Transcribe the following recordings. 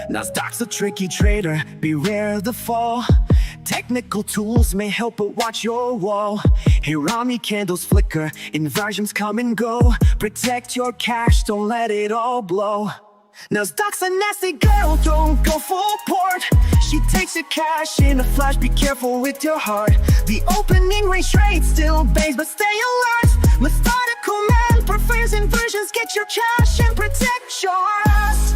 Nasdaq's a tricky trader, beware the fall. Technical tools may help, but watch your wall. Hirami candles flicker, inversions come and go. Protect your cash, don't let it all blow. Nasdaq's a nasty girl, don't go full port. She takes your cash in a flash, be careful with your heart. The opening range trade still bangs, but stay alert. Methodical man prefers inversions, get your cash and protect yours.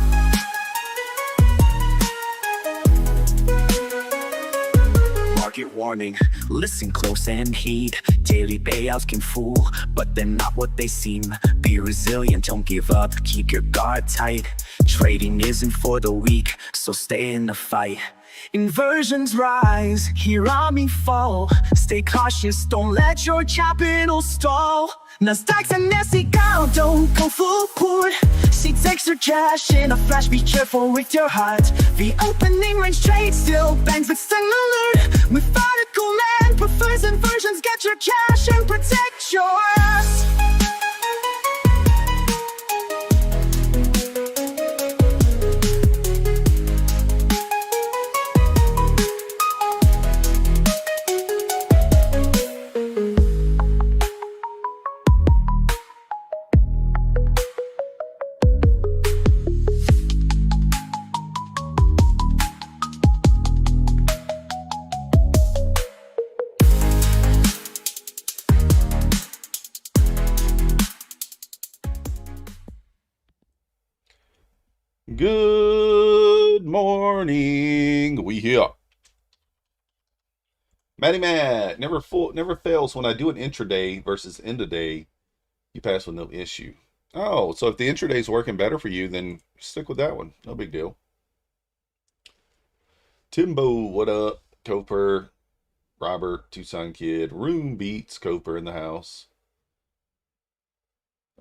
Market warning, listen close and heed. Daily payouts can fool, but they're not what they seem. Be resilient, don't give up, keep your guard tight. Trading isn't for the weak, so stay in the fight. Inversions rise, Hirami fall. Stay cautious, don't let your capital stall. Nasdaq's a nasty girl, don't go full port. She takes her cash in a flash, be careful with your heart. The opening range trade still bangs, but stay alert. Methodical man prefers inversions, get your cash and protect yours. Good morning. We here. Matty Matt never fails when I do an intraday versus end of day. You pass with no issue. Oh, so if the intraday is working better for you, then stick with that one. No big deal. Timbo, what up? Coper, Robert, Tucson Kid, Room Beats, Coper in the house.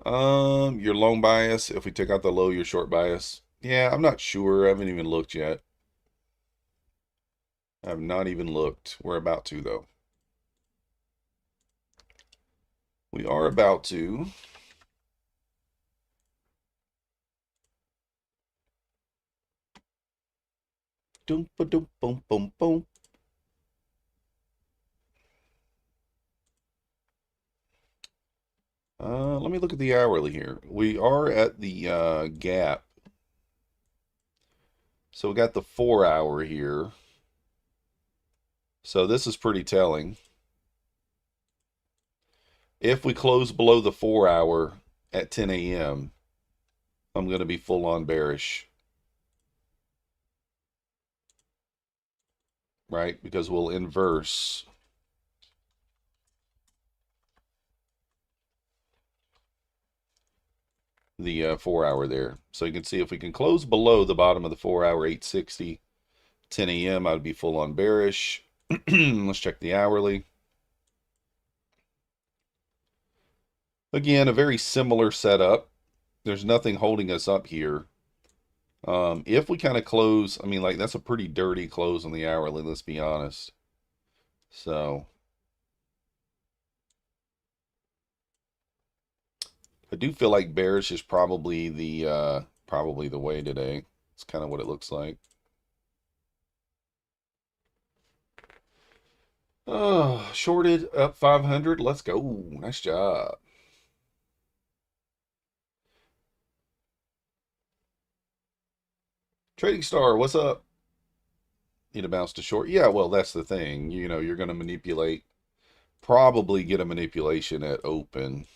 Your long bias. If we take out the low, your short bias. Yeah, I'm not sure. I haven't even looked yet. I have not even looked. We're about to, though. We are about to. Doom, ba, doom, boom, boom, boom. Let me look at the hourly here. We are at the gap. So we got the 4 hour here. So this is pretty telling. If we close below the 4 hour at 10 a.m., I'm going to be full on bearish. Right? Because we'll inverse the 4 hour there. So you can see if we can close below the bottom of the 4 hour, 860, 10 a.m., I'd be full on bearish. Let's check the hourly. Again, a very similar setup. There's nothing holding us up here. If we kind of close, I mean, like, that's a pretty dirty close on the hourly, let's be honest. So I do feel like bearish is probably the way today. It's kind of what it looks like. Oh, shorted up 500. Let's go. Nice job. Trading Star, what's up? Need a bounce to short? Yeah, well, that's the thing. You know, you're going to manipulate, probably get a manipulation at open.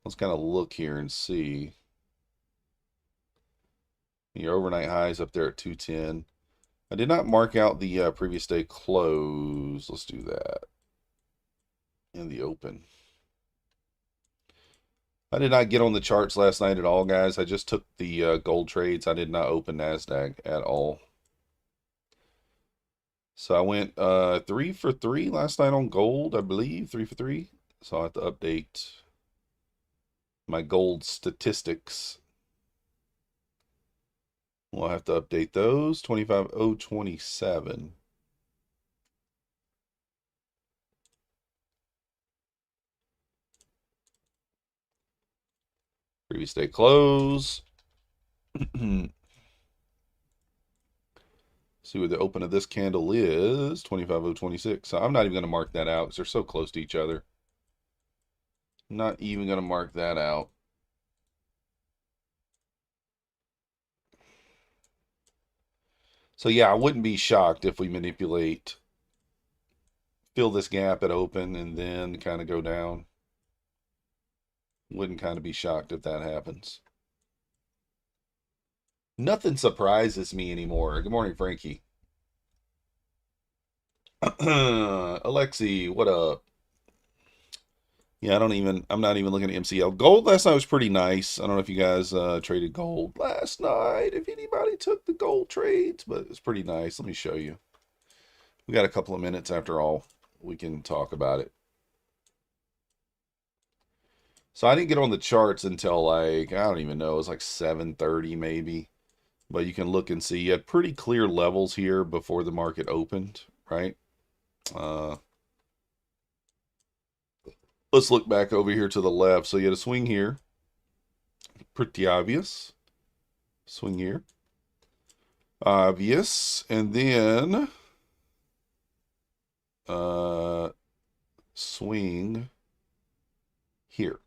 Let's kind of look here and see. Your overnight highs up there at 210. I did not mark out the previous day close. Let's do that. In the open. I did not get on the charts last night at all, guys. I just took the gold trades. I did not open Nasdaq at all. So I went 3 for 3 last night on gold, I believe. 3 for 3. So I'll have to update my gold statistics. We'll have to update those. 25,027. Previous day close. See what the open of this candle is, 25.026. So I'm not even going to mark that out because they're so close to each other. Not even going to mark that out. So yeah, I wouldn't be shocked if we manipulate, fill this gap at open and then kind of go down. Wouldn't kind of be shocked if that happens. Nothing surprises me anymore. Good morning, Frankie. Alexi, what up? Yeah, I'm not even looking at MCL. Gold last night was pretty nice. I don't know if you guys traded gold last night, if anybody took the gold trades, but it's pretty nice. Let me show you. We got a couple of minutes after all. We can talk about it. So I didn't get on the charts until like, I don't even know, it was like 7:30 maybe. But you can look and see you had pretty clear levels here before the market opened, right? Uh, let's look back over here to the left. So you had a swing here. Pretty obvious. Swing here. Obvious. And then swing here.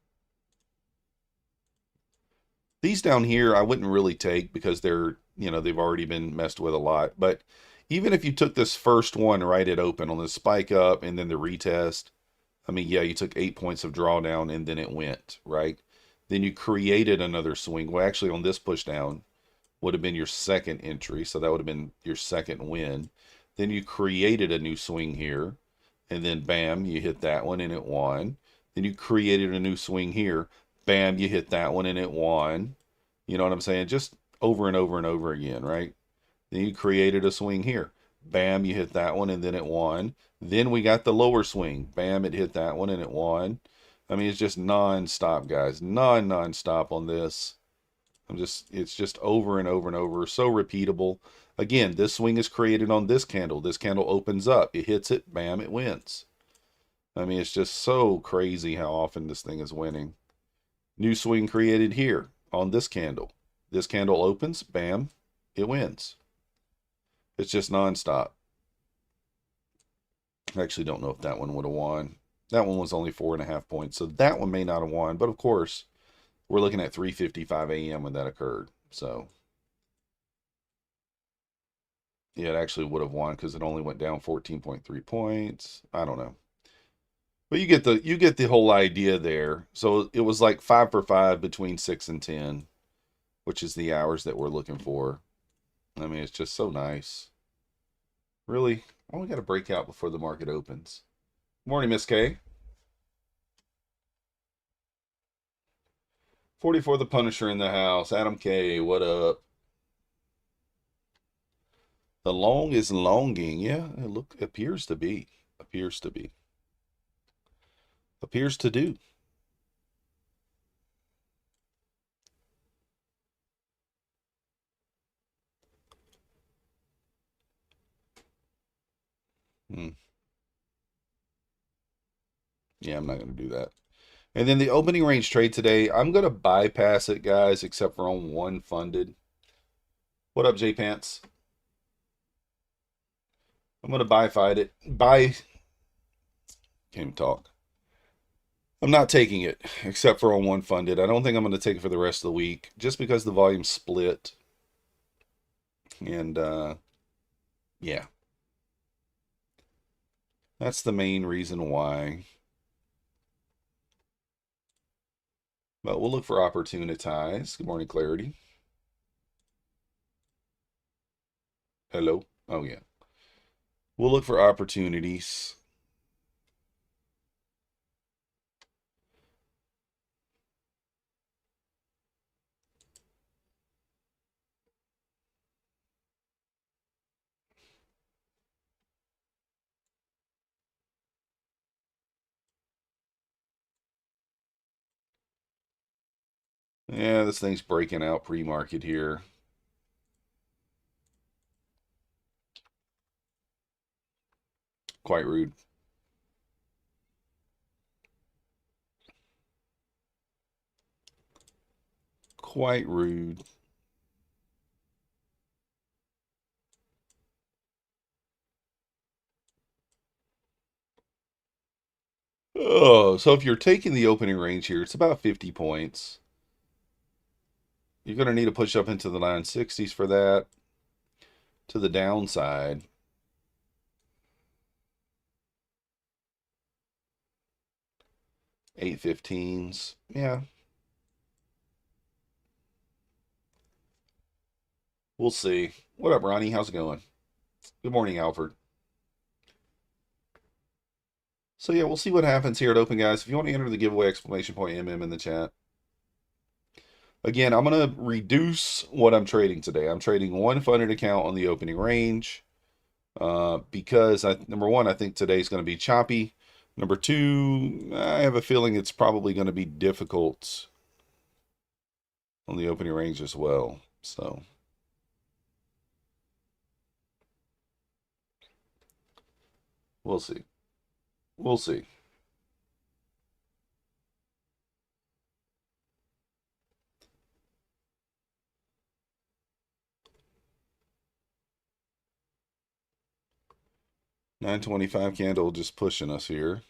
These down here I wouldn't really take because they're, they've already been messed with a lot. But even if you took this first one right at open on the spike up and then the retest, I mean, yeah, you took 8 points of drawdown and then it went, right? Then you created another swing. Well, actually on this push down would have been your second entry. So that would have been your second win. Then you created a new swing here. And then bam, you hit that one and it won. Then you created a new swing here. Bam, you hit that one and it won. You know what I'm saying? Just over and over and over again, right? Then you created a swing here. Bam, you hit that one and then it won. Then we got the lower swing. Bam, it hit that one and it won. I mean, it's just non-stop, guys. Non-stop on this. It's just over and over and over. So repeatable. Again, this swing is created on this candle. This candle opens up. It hits it. Bam, it wins. I mean, it's just so crazy how often this thing is winning. New swing created here on this candle. This candle opens. Bam, it wins. It's just nonstop. I actually don't know if that one would have won. That one was only 4.5 points, so that one may not have won. But of course, we're looking at 3:55 a.m. when that occurred. So yeah, it actually would have won because it only went down 14.3 points. I don't know. But you get the whole idea there. So it was like 5 for 5 between 6 and 10, which is the hours that we're looking for. I mean, it's just so nice. Really? Oh, we got to break out before the market opens. Morning, Miss K. 44 the Punisher in the house. Adam K, what up? The long is longing. Yeah, it appears to be. Appears to be. Appears to do. Hmm. Yeah, I'm not going to do that. And then the opening range trade today, I'm going to bypass it, guys, except for on one funded. What up, J Pants? I'm going to buy fight it. Can't even talk. I'm not taking it except for on one funded. I don't think I'm going to take it for the rest of the week just because the volume split. And yeah, that's the main reason why. But we'll look for opportunities. Good morning, Clarity. Hello. Oh, yeah. We'll look for opportunities. Yeah, this thing's breaking out pre-market here. Quite rude. Quite rude. Oh, so if you're taking the opening range here, it's about 50 points. You're going to need to push up into the 960s for that. To the downside. Eight 15s. Yeah. We'll see. What up, Ronnie? How's it going? Good morning, Alfred. So yeah, we'll see what happens here at Open, guys. If you want to enter the giveaway, exclamation point MM in the chat. Again, I'm going to reduce what I'm trading today. I'm trading one funded account on the opening range because, number one, I think today's going to be choppy. Number two, I have a feeling it's probably going to be difficult on the opening range as well. So we'll see. We'll see. $9.25 candle just pushing us here.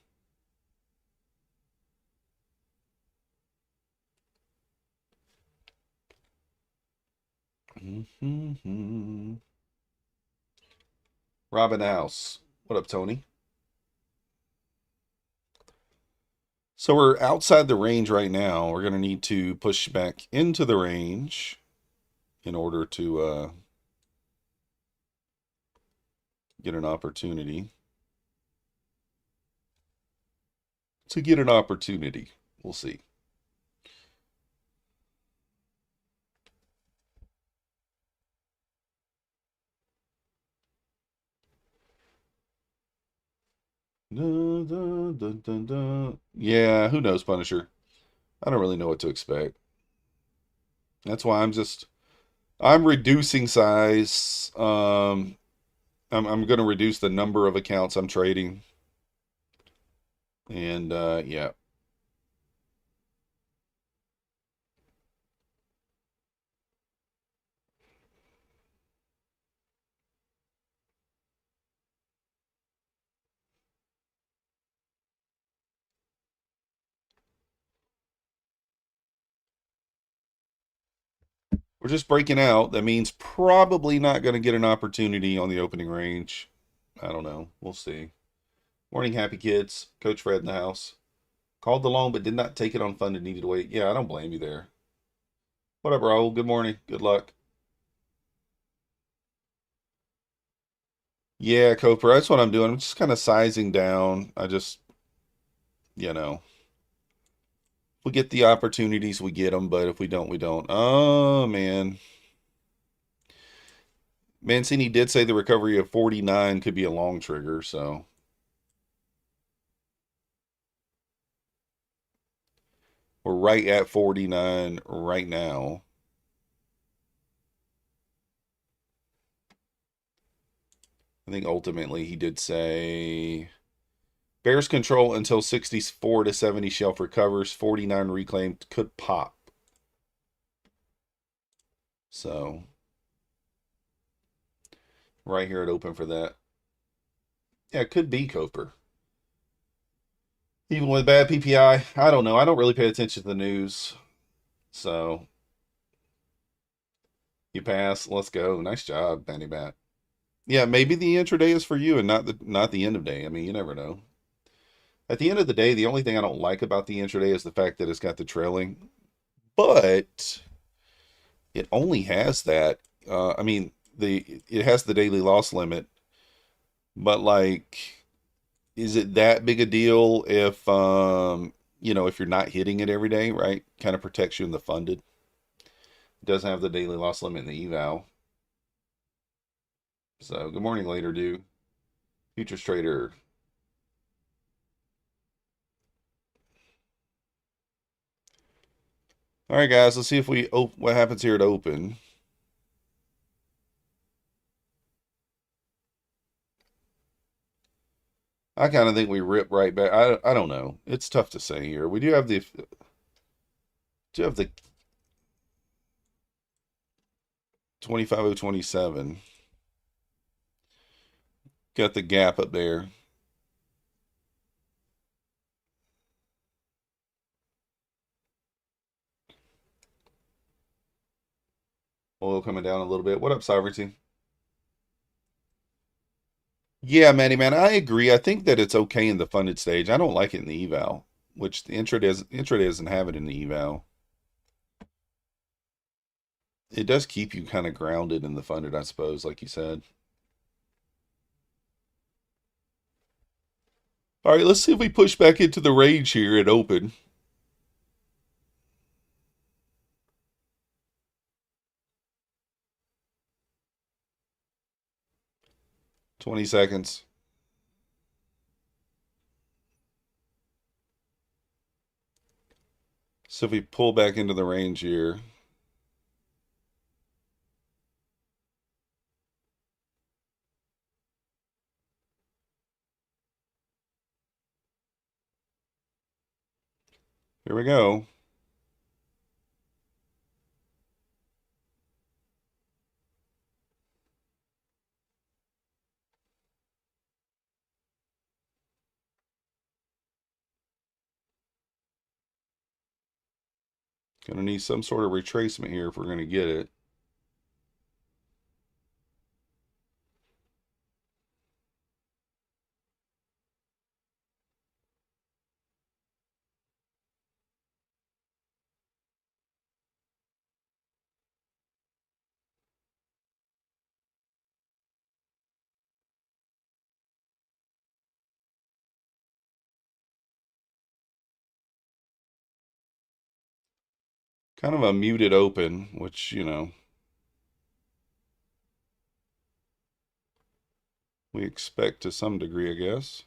Robin House. What up, Tony? So we're outside the range right now. We're going to need to push back into the range in order to get an opportunity. We'll see. Dun, dun, dun, dun, dun. Yeah, who knows, Punisher? I don't really know what to expect. That's why I'm reducing size. I'm going to reduce the number of accounts I'm trading. And yeah. We're just breaking out. That means probably not going to get an opportunity on the opening range. I don't know. We'll see. Morning, happy kids. Coach Fred in the house. Called the loan but did not take it on funded, needed to wait. Yeah, I don't blame you there. What up, Raul? Good morning. Good luck. Yeah, Cooper, that's what I'm doing. I'm just kind of sizing down. If we get the opportunities, we get them, but if we don't, we don't. Oh, man. Mancini did say the recovery of 49 could be a long trigger, so. We're right at 49 right now. I think ultimately he did say Bears control until 64 to 70 shelf recovers. 49 reclaimed could pop. So right here at open for that. Yeah, it could be Coper. Even with bad PPI, I don't know. I don't really pay attention to the news. So you pass. Let's go. Nice job, Benny Bat. Yeah, maybe the intraday is for you and not the end of day. I mean, you never know. At the end of the day, the only thing I don't like about the intraday is the fact that it's got the trailing. But it only has that. I mean, it has the daily loss limit, but like, is it that big a deal if if you're not hitting it every day, right? Kind of protects you in the funded. It doesn't have the daily loss limit in the eval. So good morning, later, dude. Futures trader. All right, guys. Let's see if what happens here at open. I kind of think we rip right back. I don't know. It's tough to say here. We do have the 25027. Got the gap up there. Oil coming down a little bit. What up, Sovereignty? Yeah, Manny, man, I agree. I think that it's okay in the funded stage. I don't like it in the eval, which the intraday doesn't have it in the eval. It does keep you kind of grounded in the funded, I suppose, like you said. All right, let's see if we push back into the range here at open. Twenty seconds. So if we pull back into the range here. Here we go. Gonna need some sort of retracement here if we're gonna get it. Kind of a muted open, which, we expect to some degree, I guess.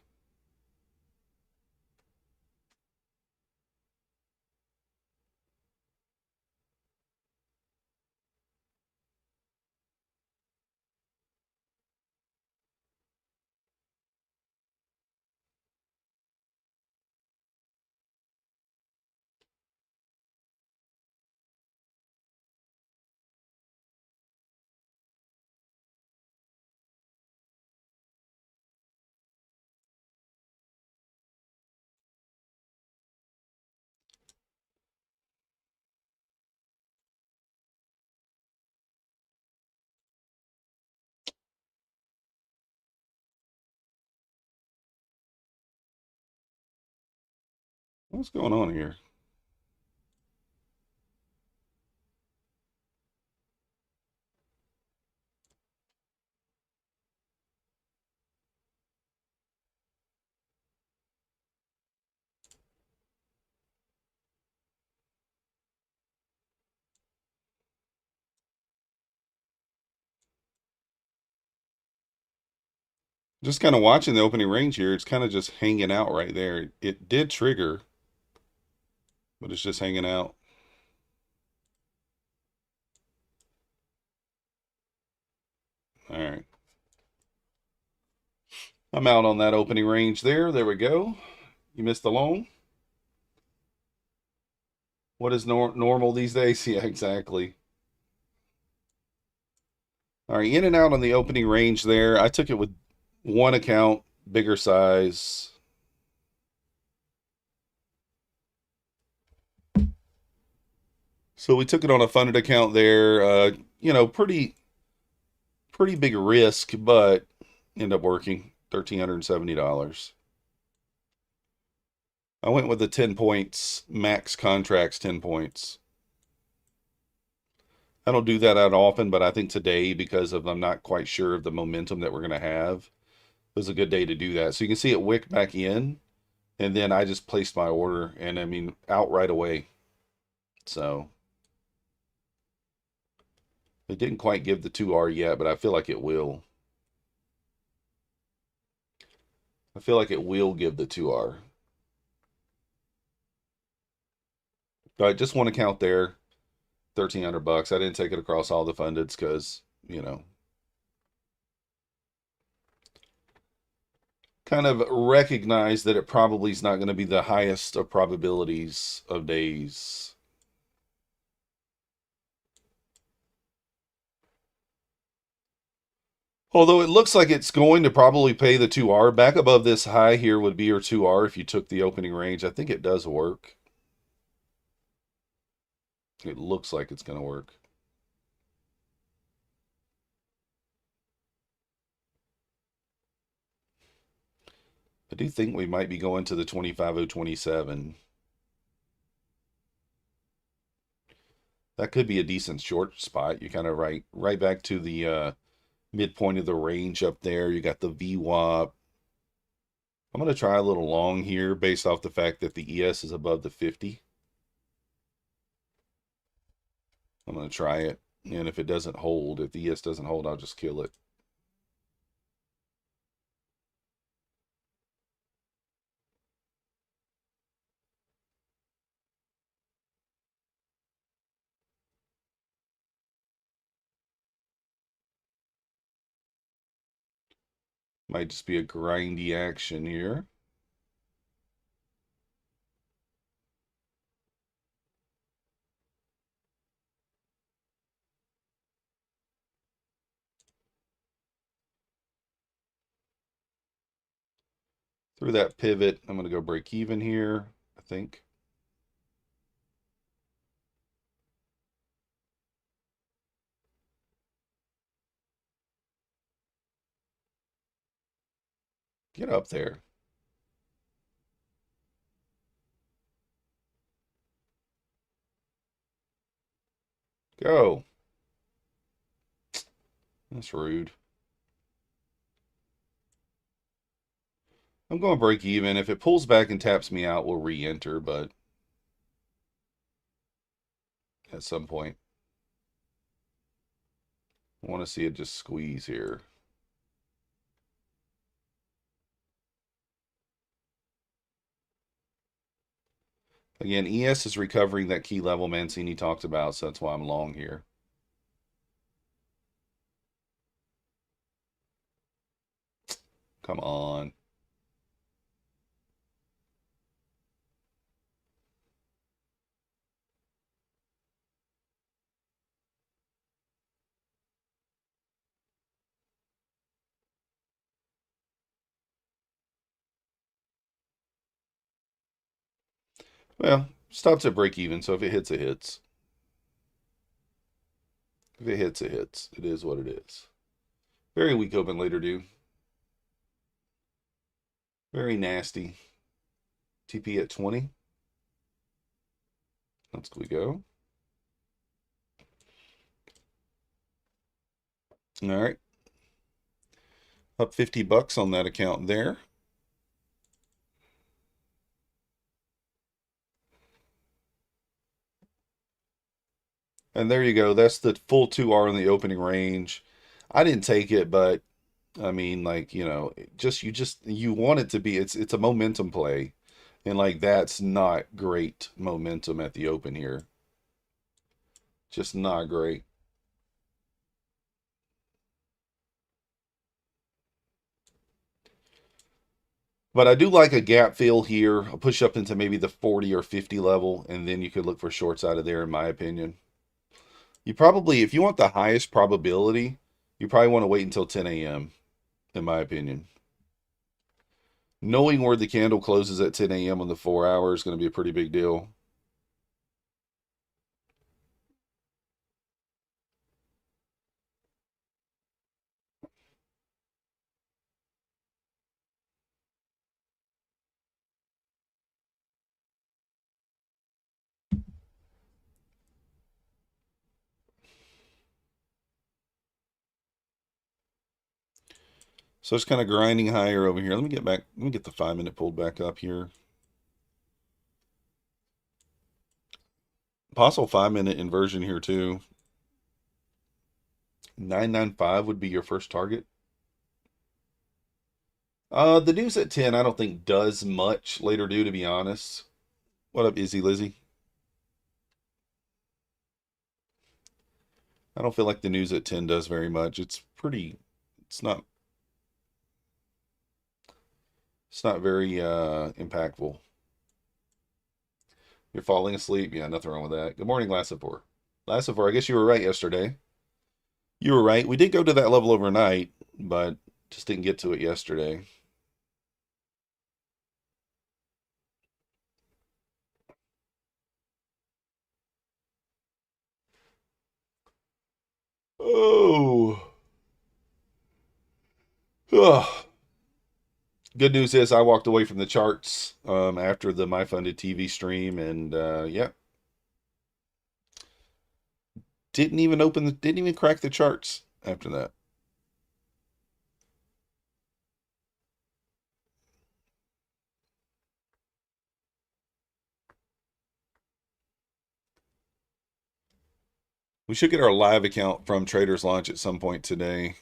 What's going on here? Just kind of watching the opening range here. It's kind of just hanging out right there. It did trigger, but it's just hanging out. All right. I'm out on that opening range there. There we go. You missed the long. What is normal these days? Yeah, exactly. All right, in and out on the opening range there. I took it with one account, bigger size. So we took it on a funded account there. Pretty big risk, but ended up working. $1,370. I went with the 10 points, max contracts 10 points. I don't do that that often, but I think today, because of I'm not quite sure of the momentum that we're going to have, was a good day to do that. So you can see it wick back in, and then I just placed my order, and I mean, out right away. So it didn't quite give the 2R yet, but I feel like it will. I feel like it will give the 2R. All right, just one account there, $1,300. I didn't take it across all the fundeds because, kind of recognize that it probably is not going to be the highest of probabilities of days. Although it looks like it's going to probably pay the 2R. Back above this high here would be your 2R if you took the opening range. I think it does work. It looks like it's going to work. I do think we might be going to the 25027. That could be a decent short spot. You kind of right back to the midpoint of the range up there. You got the VWAP. I'm going to try a little long here based off the fact that the ES is above the 50. I'm going to try it. And if it doesn't hold, if the ES doesn't hold, I'll just kill it. Might just be a grindy action here. Through that pivot, I'm going to go break even here, I think. Get up there. Go. That's rude. I'm going to break even. If it pulls back and taps me out, we'll re-enter, but at some point. I want to see it just squeeze here. Again, ES is recovering that key level Mancini talked about, so that's why I'm long here. Come on. Well, stops at break even, so if it hits, it hits. If it hits, it hits. It is what it is. Very weak open later, dude. Very nasty. TP at 20. Let's go. All right. Up $50 on that account there. And there you go. That's the full 2R in the opening range. I didn't take it, but I mean, like, you know, you want it to be, it's a momentum play. And like that's not great momentum at the open here. Just not great. But I do like a gap fill here. I'll push up into maybe the 40 or 50 level, and then you could look for shorts out of there, in my opinion. You probably, if you want the highest probability, you probably want to wait until 10 a.m., in my opinion. Knowing where the candle closes at 10 a.m. on the 4 hour is going to be a pretty big deal. So it's kind of grinding higher over here. Let me get back. Let me get the 5-minute pulled back up here. Possible 5-minute inversion here too. 995 would be your first target. The news at 10, I don't think does much later due, to be honest. What up, Izzy Lizzy? I don't feel like the news at 10 does very much. It's not very impactful. You're falling asleep? Yeah, nothing wrong with that. Good morning, Lassivore. Lassivore, I guess you were right yesterday. You were right. We did go to that level overnight, but just didn't get to it yesterday. Oh. Ugh. Good news is I walked away from the charts after the My Funded TV stream, and yeah, didn't even crack the charts after that. We should get our live account from Traders Launch at some point today.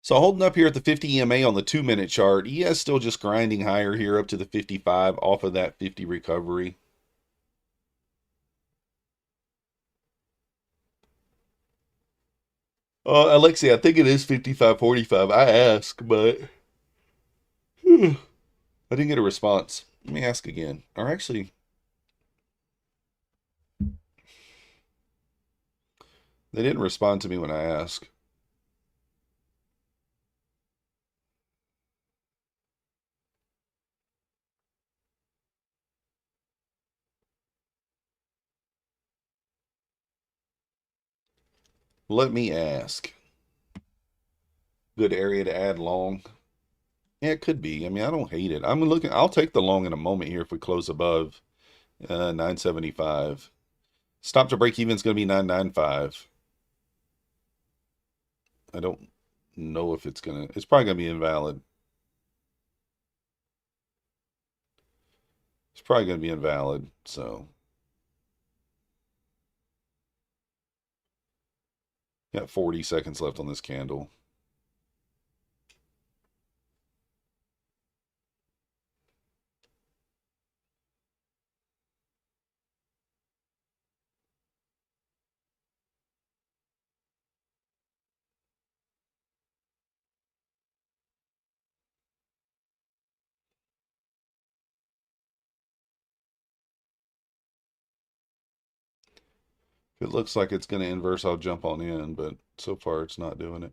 So holding up here at the 50 EMA on the 2-minute chart, ES still just grinding higher here up to the 55 off of that 50 recovery. Alexia, I think it is 55.45. I asked, but I didn't get a response. Let me ask again. Or actually, they didn't respond to me when I asked. Let me ask. Good area to add long. Yeah, it could be. I mean, I don't hate it. I'm looking. I'll take the long in a moment here if we close above 975. Stop to break even is going to be 995. I don't know if it's gonna. It's probably gonna be invalid. It's probably gonna be invalid. So got 40 seconds left on this candle. If it looks like it's gonna inverse, I'll jump on in. But so far, it's not doing it.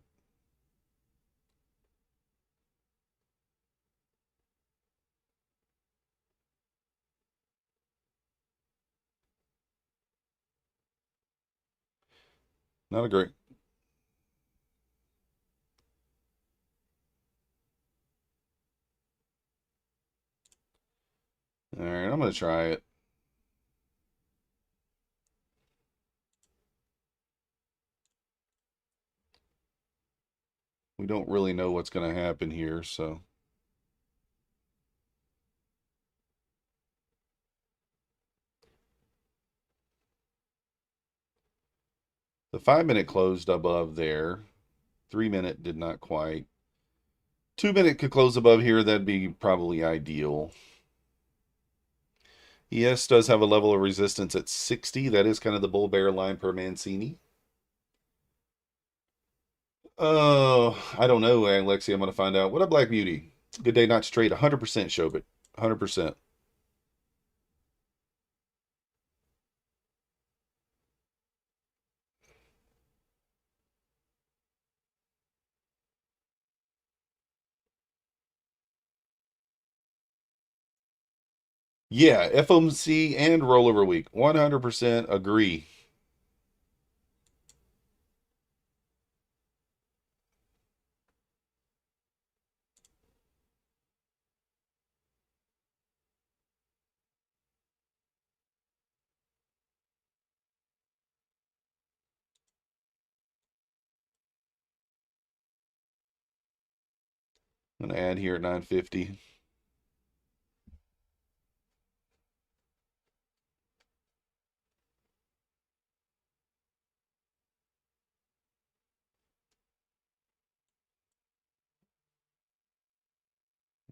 Not a great. All right, I'm gonna try it. We don't really know what's gonna happen here, so. The 5-minute closed above there. 3-minute did not quite. 2-minute could close above here. That'd be probably ideal. ES does have a level of resistance at 60. That is kind of the bull bear line per Mancini. Oh, I don't know, Alexi. I'm going to find out. What a Black Beauty. Good day not to trade. 100% Shobit. 100%. Yeah, FOMC and rollover week. 100% agree. I'm going to add here at 950.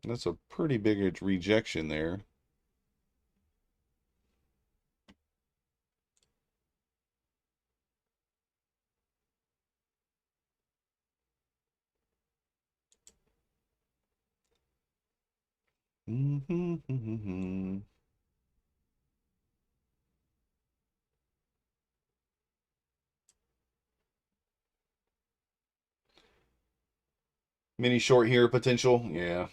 That's a pretty big rejection there. Mini short here potential. Yeah.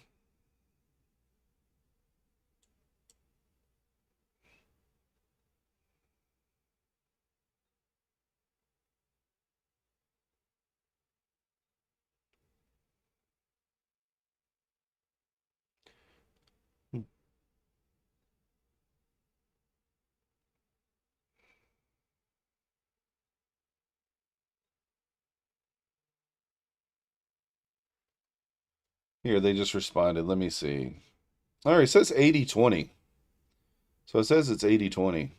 Here, they just responded. Let me see. All right, it says 80-20. So it says it's 80-20.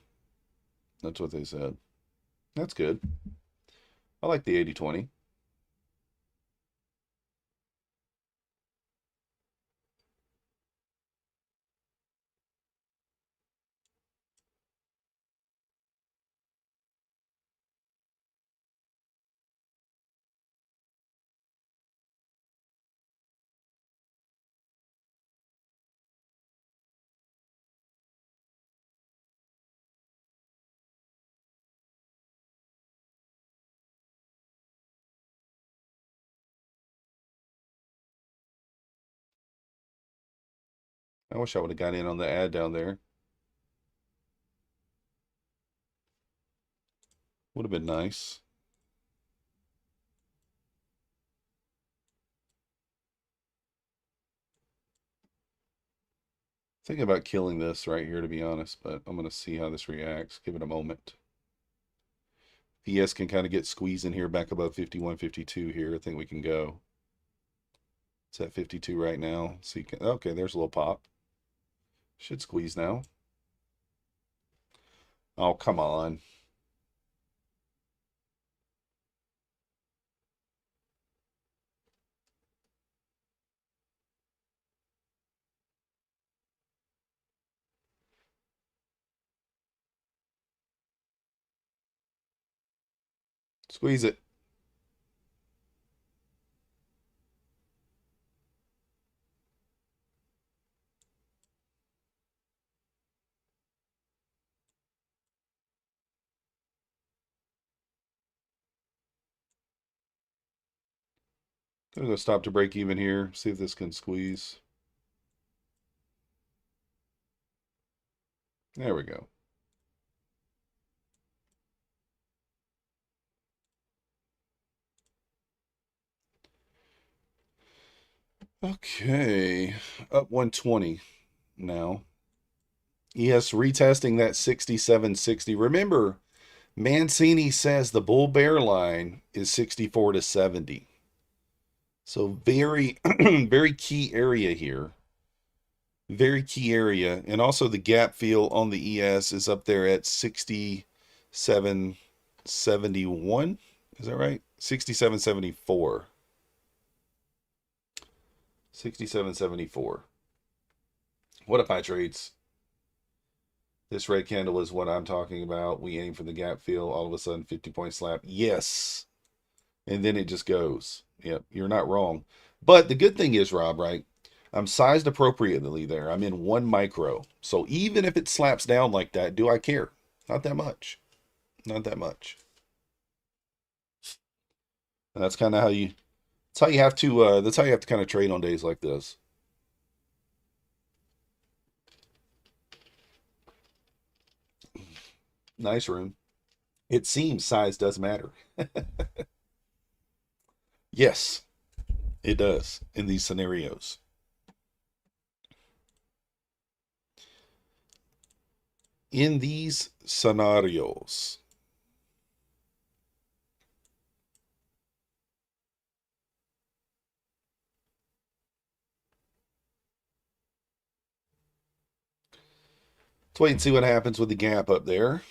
That's what they said. That's good. I like the 80-20. I wish I would have got in on the ad down there. Would have been nice. Thinking about killing this right here, to be honest, but I'm going to see how this reacts. Give it a moment. PS can kind of get squeezed in here back above 51, 52 here. I think we can go. It's at 52 right now. So you can, okay, there's a little pop. Should squeeze now. Oh, come on. Squeeze it. Gonna go stop to break even here. See if this can squeeze. There we go. Okay, up 120 now. Yes, retesting that 67.60. Remember, Mancini says the bull bear line is 64 to 70. So very, very key area here. Very key area. And also the gap fill on the ES is up there at 67.71. Is that right? 67.74. 67.74. What if I trades? This red candle is what I'm talking about. We aim for the gap fill. All of a sudden, 50-point slap. Yes. And then it just goes. Yep, you're not wrong. But the good thing is, Rob, right? I'm sized appropriately there. I'm in 1 micro. So even if it slaps down like that, do I care? Not that much. Not that much. And that's kind of how you that's how you have to kind of trade on days like this. Nice room. It seems size does matter. Yes, it does in these scenarios. In these scenarios. Let's wait and see what happens with the gap up there.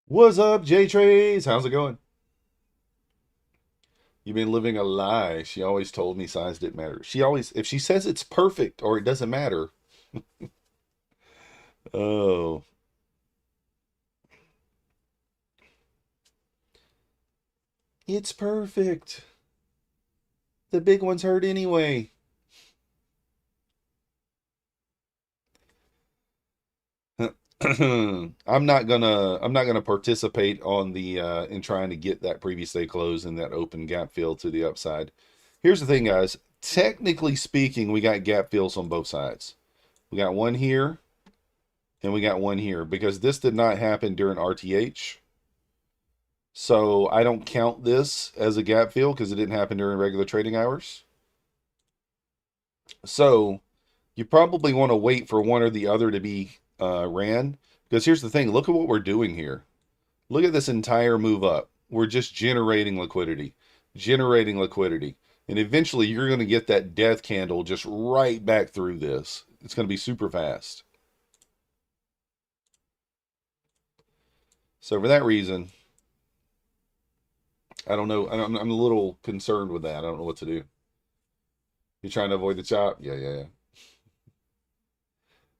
What's up, J Trace? How's it going? You've been living a lie. She always told me size didn't matter. She always, if she says it's perfect or it doesn't matter, oh, it's perfect. The big ones hurt anyway. I'm not gonna participate on the in trying to get that previous day close in that open gap fill to the upside. Here's the thing, guys. Technically speaking, we got gap fills on both sides. We got one here and we got one here because this did not happen during RTH. So I don't count this as a gap fill because it didn't happen during regular trading hours. So you probably want to wait for one or the other to be ran. Because here's the thing, look at what we're doing here. Look at this entire move up. We're just generating liquidity, generating liquidity. And eventually you're going to get that death candle just right back through this. It's going to be super fast. So for that reason, I don't know. I'm a little concerned with that. I don't know what to do. You're trying to avoid the chop? Yeah.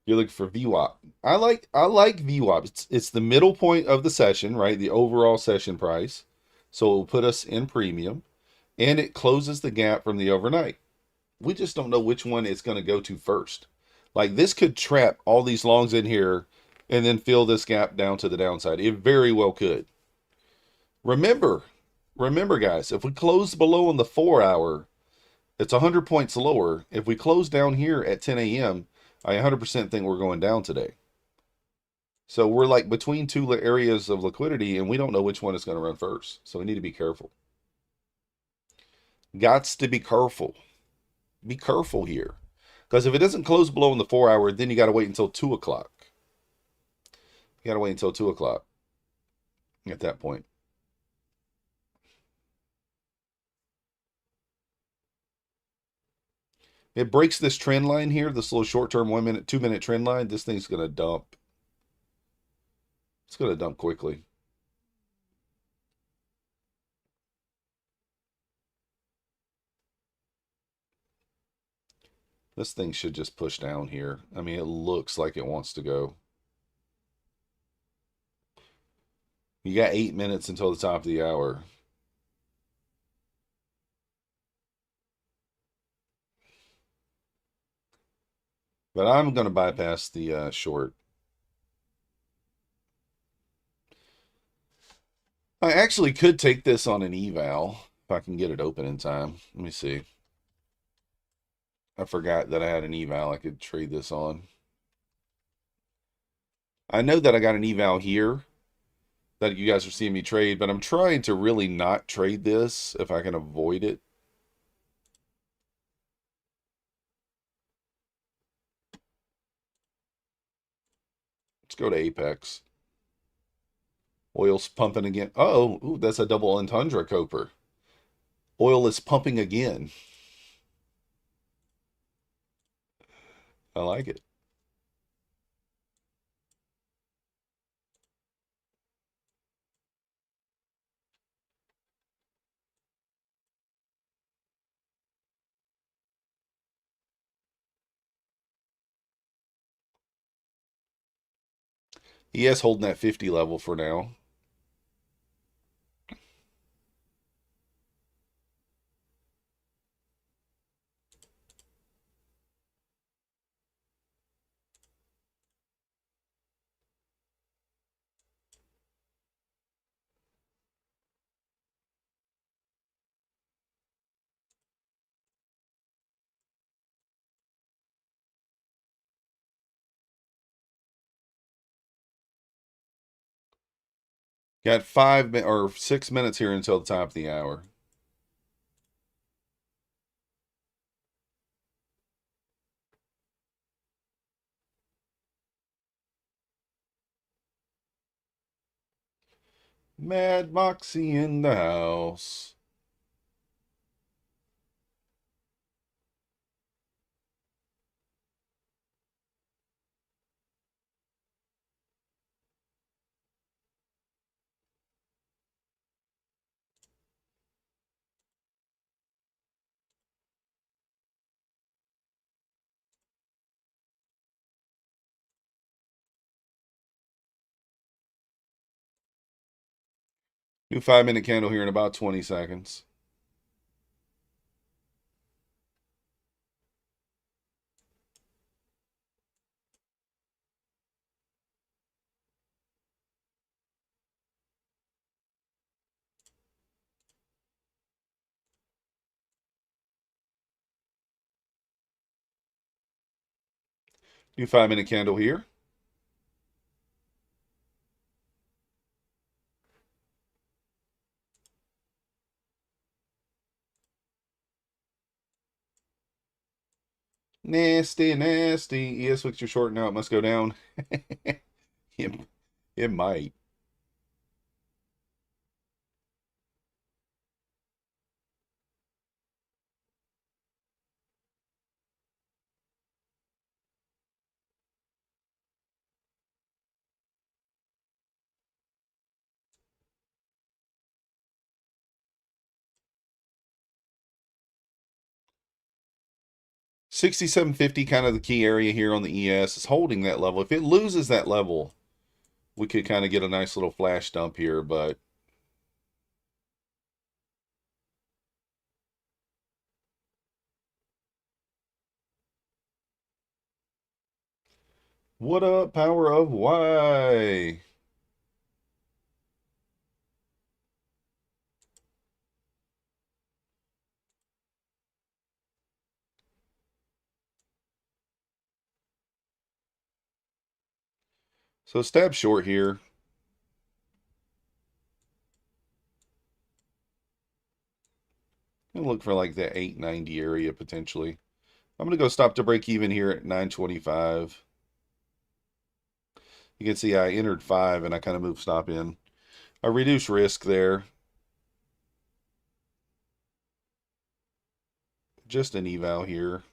You're looking for VWAP. I like VWAP. It's the middle point of the session, right? The overall session price. So it will put us in premium and it closes the gap from the overnight. We just don't know which one it's going to go to first. Like this could trap all these longs in here and then fill this gap down to the downside. It very well could. Remember, remember guys, if we close below on the 4 hour, it's 100 points lower. If we close down here at 10 a.m., I 100% think we're going down today. So we're like between two areas of liquidity, and we don't know which one is going to run first. So we need to be careful. Gots to be careful. Be careful here. Because if it doesn't close below in the 4 hour, then you got to wait until 2 o'clock. You got to wait until 2 o'clock at that point. It breaks this trend line here, this little short-term 1 minute, 2 minute trend line. This thing's going to dump. It's going to dump quickly. This thing should just push down here. I mean, it looks like it wants to go. You got 8 minutes until the top of the hour. But I'm going to bypass the short. I actually could take this on an eval if I can get it open in time. Let me see. I forgot that I had an eval I could trade this on. I know that I got an eval here that you guys are seeing me trade, but I'm trying to really not trade this if I can avoid it. Let's go to Apex. Oil's pumping again. Oh, ooh, that's a double entendre coper. Oil is pumping again. I like it. ES holding that 50 level for now. Got 6 minutes here until the top of the hour. Mad Moxie in the house. New 5-minute candle here in about 20 seconds. New 5-minute candle here. Nasty, nasty. ES wicks are short now. It must go down. it, it might. $67.50, kind of the key area here on the ES, is holding that level. If it loses that level, we could kind of get a nice little flash dump here, but what up, power of Y? So stab short here. And look for like the 890 area potentially. I'm going to go stop to break even here at 925. You can see I entered 5 and I kind of moved stop in. I reduced risk there. Just an eval here.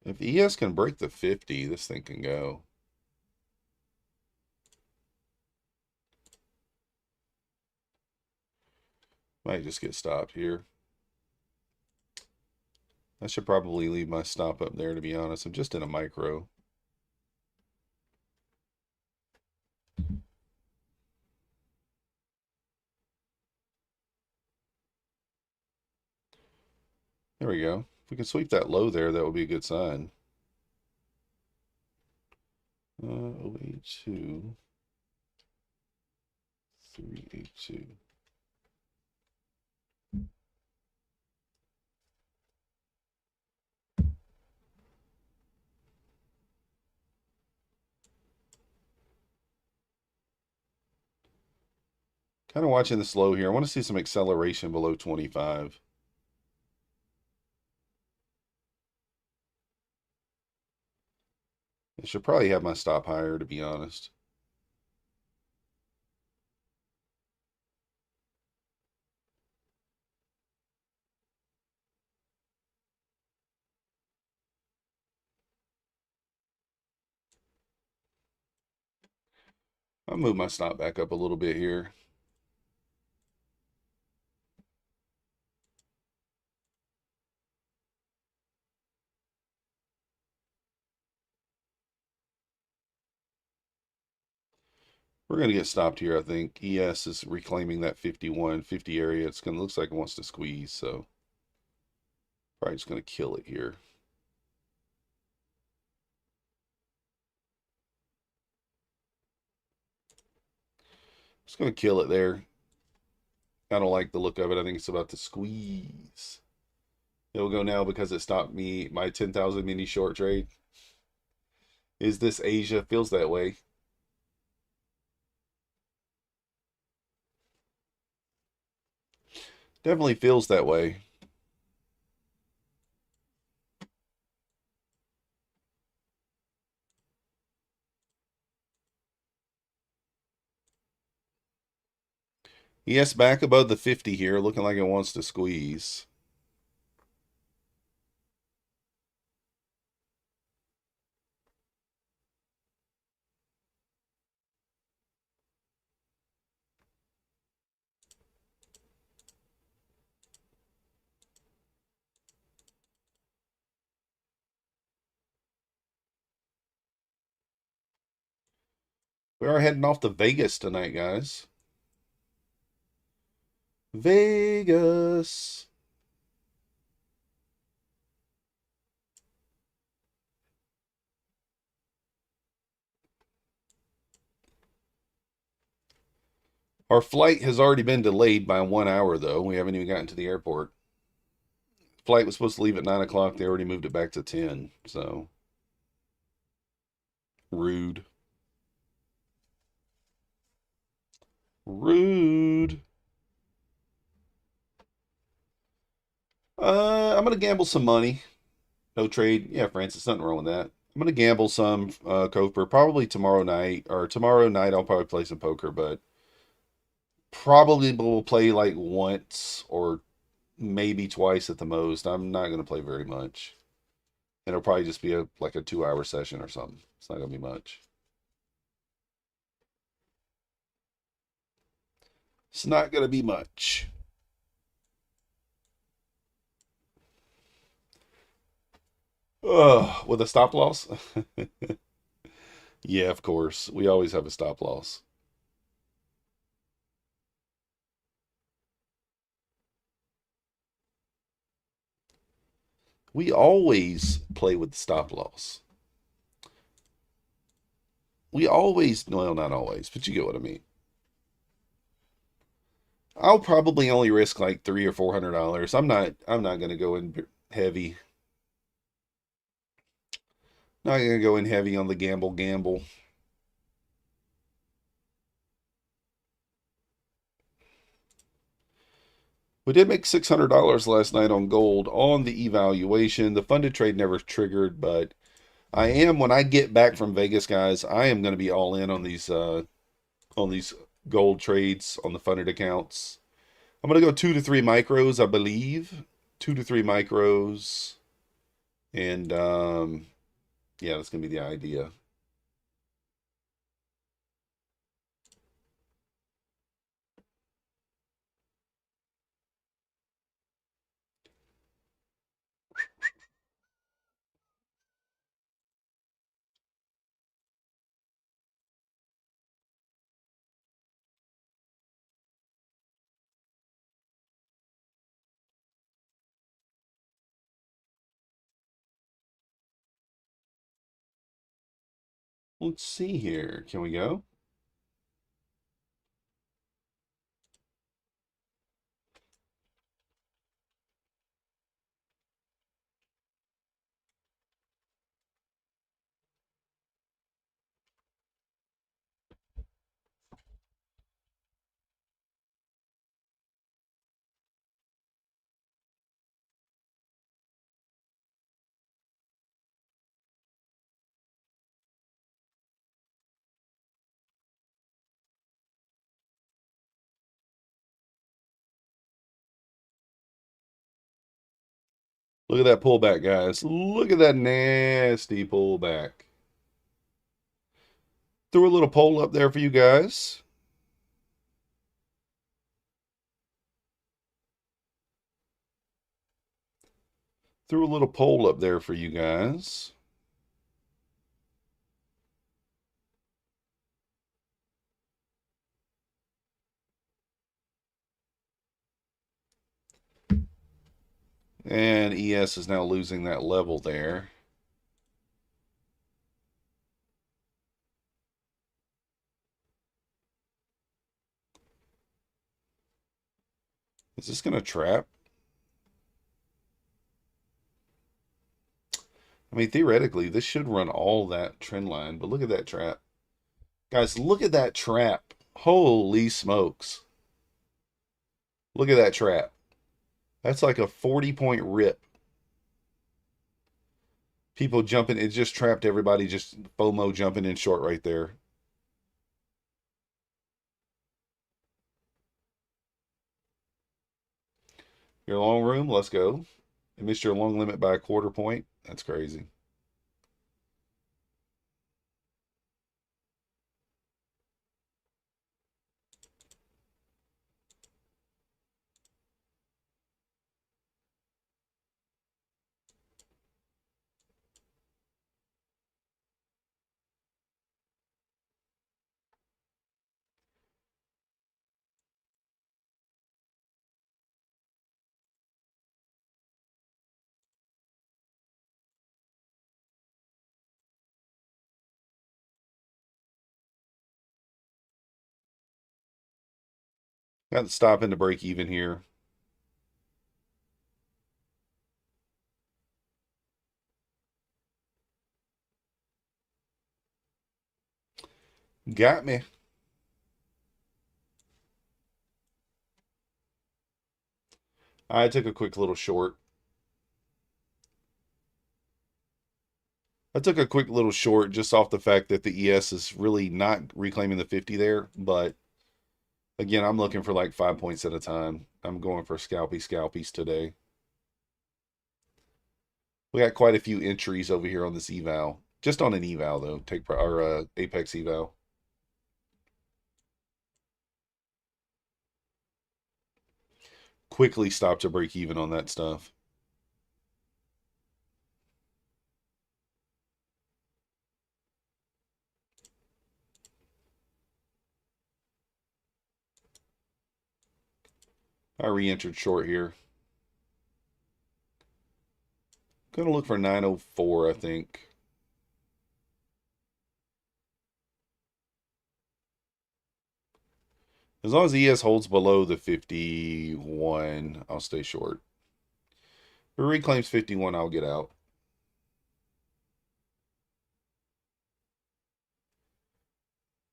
If ES can break the 50, this thing can go. Might just get stopped here. I should probably leave my stop up there, to be honest. I'm just in a micro. There we go. If we can sweep that low there, that would be a good sign. 082. 382. Kind of watching the slow here. I want to see some acceleration below 25. I should probably have my stop higher, to be honest. I'll move my stop back up a little bit here. We're going to get stopped here, I think. ES is reclaiming that 51, 50 area. It's going to looks like it wants to squeeze, so probably just going to kill it here. Just going to kill it there. I don't like the look of it. I think it's about to squeeze. It'll go now because it stopped me, my 10,000 mini short trade. Is this Asia? Feels that way. Definitely feels that way. Yes, back above the 50 here, looking like it wants to squeeze. We are heading off to Vegas tonight, guys. Vegas. Our flight has already been delayed by 1 hour, though. We haven't even gotten to the airport. Flight was supposed to leave at 9 o'clock. They already moved it back to 10. So, rude. Rude. I'm going to gamble some money. No trade. Yeah, Francis, nothing wrong with that. I'm going to gamble some Coper probably tomorrow night. Or tomorrow night, I'll probably play some poker, but probably will play like once or maybe twice at the most. I'm not going to play very much. And it'll probably just be like a 2 hour session or something. It's not going to be much. It's not going to be much. With a stop loss? Yeah, of course. We always have a stop loss. We always play with the stop loss. We always, well, not always, but you get what I mean. I'll probably only risk like $300 or $400. I'm not gonna go in heavy. Not gonna go in heavy on the gamble. We did make $600 last night on gold on the evaluation. The funded trade never triggered, but I am when I get back from Vegas, guys. I am going to be all in on these gold trades on the funded accounts. I'm going to go 2 to 3 micros, I believe, 2 to 3 micros, and yeah, that's going to be the idea. Let's see here. Can we go? Look at that pullback, guys. Look at that nasty pullback. Threw a little poll up there for you guys. Threw a little poll up there for you guys. And ES is now losing that level there. Is this going to trap? I mean, theoretically, this should run all that trend line, but look at that trap. Guys, look at that trap. Holy smokes. Look at that trap. That's like a 40-point rip. People jumping, it just trapped everybody, just FOMO jumping in short right there. Your long room, let's go. You missed your long limit by a quarter point. That's crazy. Got to stop into break even here. Got me. I took a quick little short. I took a quick little short just off the fact that the ES is really not reclaiming the 50 there. But again, I'm looking for like 5 points at a time. I'm going for scalpies today. We got quite a few entries over here on this eval. Just on an eval though. Take our Apex eval. Quickly stop to break even on that stuff. I re-entered short here. Gonna look for 904, I think. As long as ES holds below the 51, I'll stay short. If it reclaims 51, I'll get out.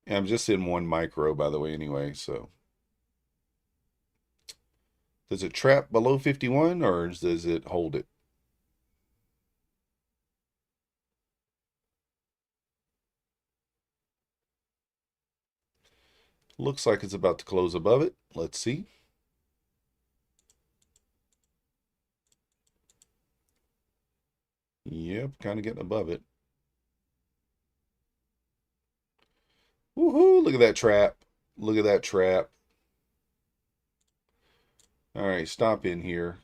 And I'm just in one micro, by the way, anyway, so. Does it trap below 51 or does it hold it? Looks like it's about to close above it. Let's see. Yep, kind of getting above it. Woohoo, look at that trap. Look at that trap. All right, stop in here.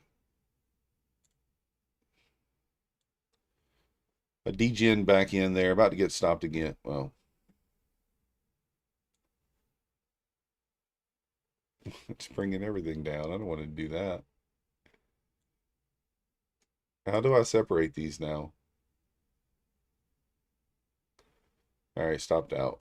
A degen back in there, about to get stopped again. Well, it's bringing everything down. I don't want to do that. How do I separate these now? All right, stopped out.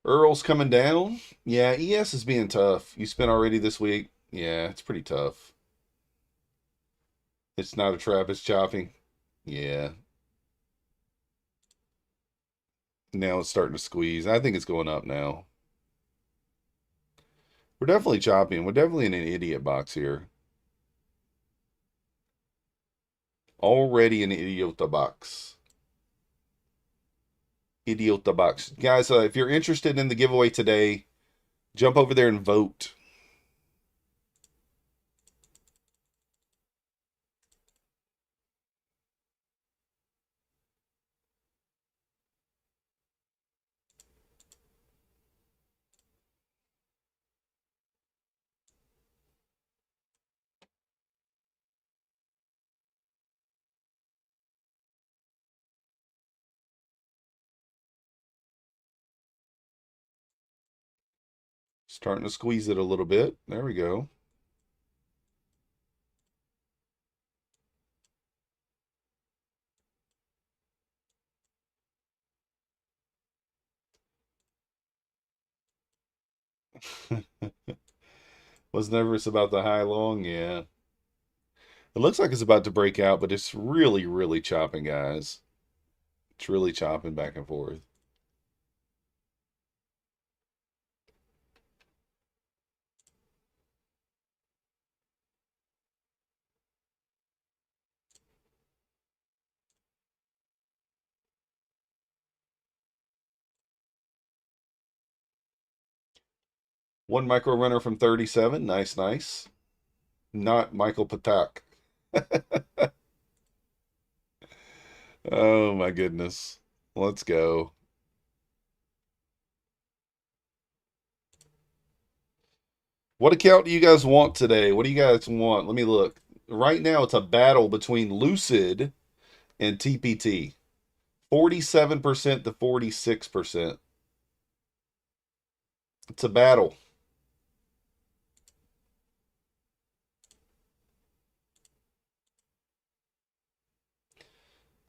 Earl's coming down. Yeah, ES is being tough. You spent already this week. Yeah, it's pretty tough. It's not a trap, it's chopping. Yeah. Now it's starting to squeeze. I think it's going up now. We're definitely chopping. We're definitely in an idiot box here. Already an idiota box. Idiota box. Guys, if you're interested in the giveaway today, jump over there and vote. Starting to squeeze it a little bit. There we go. Was nervous about the high long. Yeah. It looks like it's about to break out, but it's really, really chopping, guys. It's really chopping back and forth. One micro runner from 37. Nice, nice. Not Michael Patak. Oh my goodness. Let's go. What account do you guys want today? What do you guys want? Let me look. Right now, it's a battle between Lucid and TPT. 47% to 46%. It's a battle.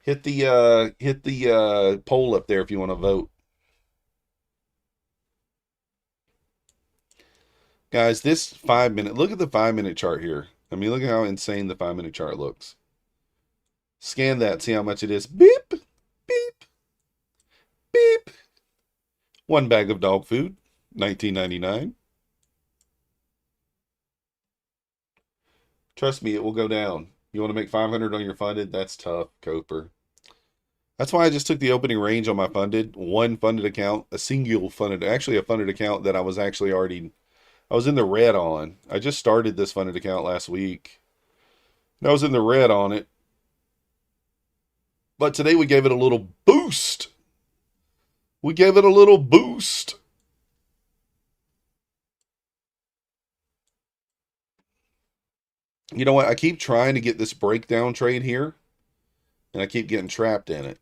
Hit the poll up there if you want to vote. Guys, this 5 minute, look at the 5 minute chart here. I mean, look at how insane the 5 minute chart looks. Scan that, see how much it is. Beep, beep, beep. One bag of dog food, $19.99. Trust me, it will go down. You want to make 500 on your funded? That's tough, Coper. That's why I just took the opening range on my funded, one funded account, a single funded, actually a funded account that I was actually already, I was in the red on. I just started this funded account last week. And I was in the red on it. But today we gave it a little boost. We gave it a little boost. You know what? I keep trying to get this breakdown trade here, and I keep getting trapped in it.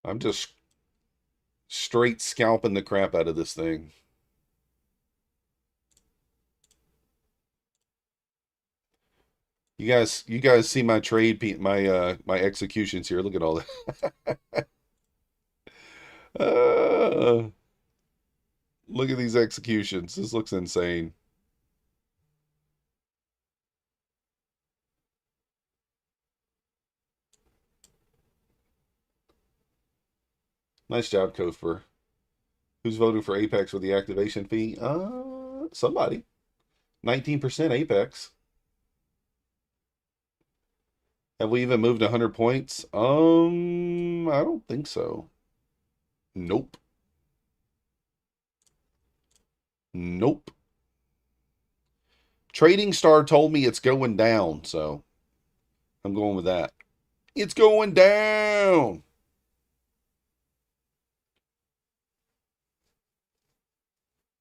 I'm just straight scalping the crap out of this thing. You guys see my trade, my executions here. Look at all that. uh, Look at these executions. This looks insane. Nice job, Kofer. Who's voting for Apex with the activation fee? Somebody. 19% Apex. Have we even moved 100 points? I don't think so. Nope. Nope. Trading Star told me it's going down, so I'm going with that. It's going down.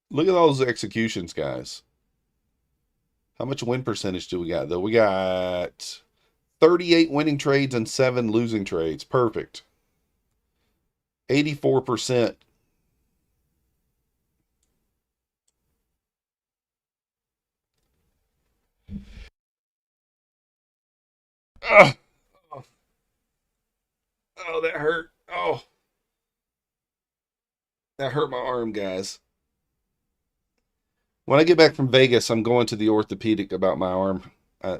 Look at those executions, guys. How much win percentage do we got, though? We got 38 winning trades and 7 losing trades. Perfect. 84%. Oh, oh, that hurt. Oh, that hurt my arm, guys. When I get back from Vegas, I'm going to the orthopedic about my arm. I,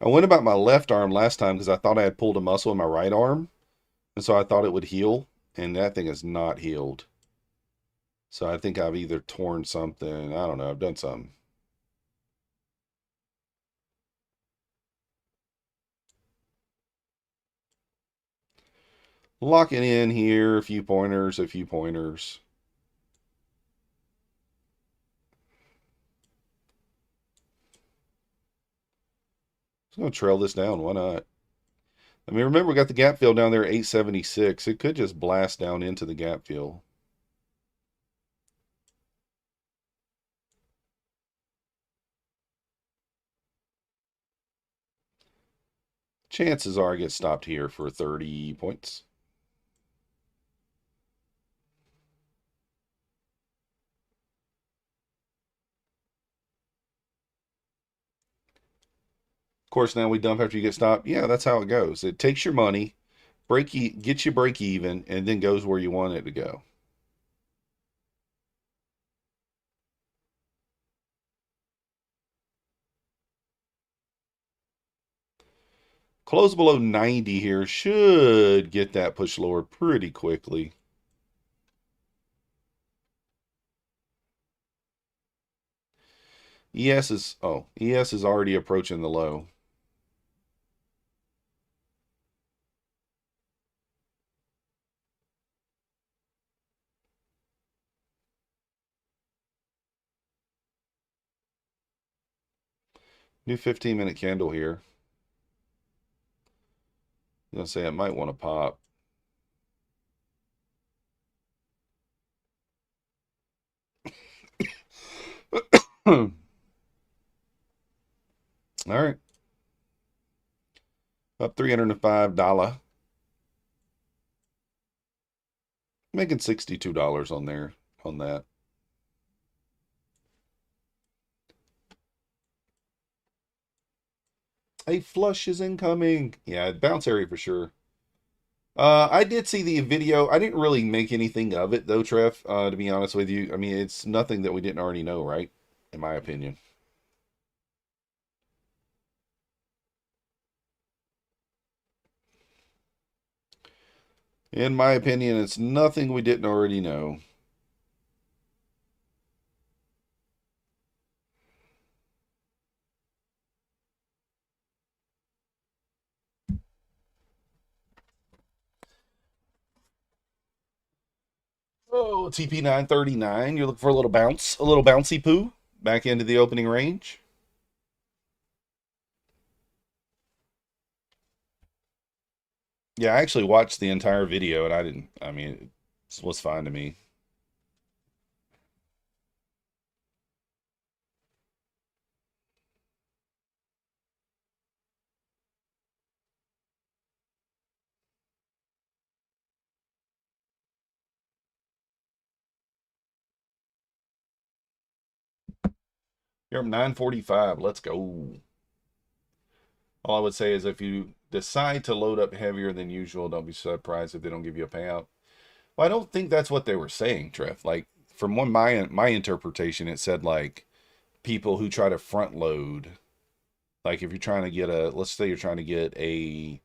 I went about my left arm last time because I thought I had pulled a muscle in my right arm. And so I thought it would heal. And that thing is not healed. So I think I've either torn something. I don't know. I've done something. Locking in here. A few pointers. A few pointers. Just going to trail this down. Why not? I mean, remember, we got the gap fill down there at 876. It could just blast down into the gap fill. Chances are I get stopped here for 30 points. Of course, now we dump after you get stopped. Yeah, that's how it goes. It takes your money, gets you break even, and then goes where you want it to go. Close below 90 here should get that push lower pretty quickly. ES is already approaching the low. New 15-minute candle here. I'm going to say I might want to pop. All right. Up $305. Making $62 on there on that. A flush is incoming. Yeah, bounce area for sure. I did see the video. I didn't really make anything of it though, Trev, to be honest with you. I mean, it's nothing that we didn't already know, right? In my opinion. In my opinion, it's nothing we didn't already know. Oh, TP 939. You're looking for a little bounce, a little bouncy poo back into the opening range. Yeah, I actually watched the entire video and I didn't, I mean, it was fine to me. You're up 945. Let's go. All I would say is if you decide to load up heavier than usual, don't be surprised if they don't give you a payout. Well, I don't think that's what they were saying, Trev. Like from one my interpretation, it said like people who try to front load. Like if you're trying to get a, let's say you're trying to get a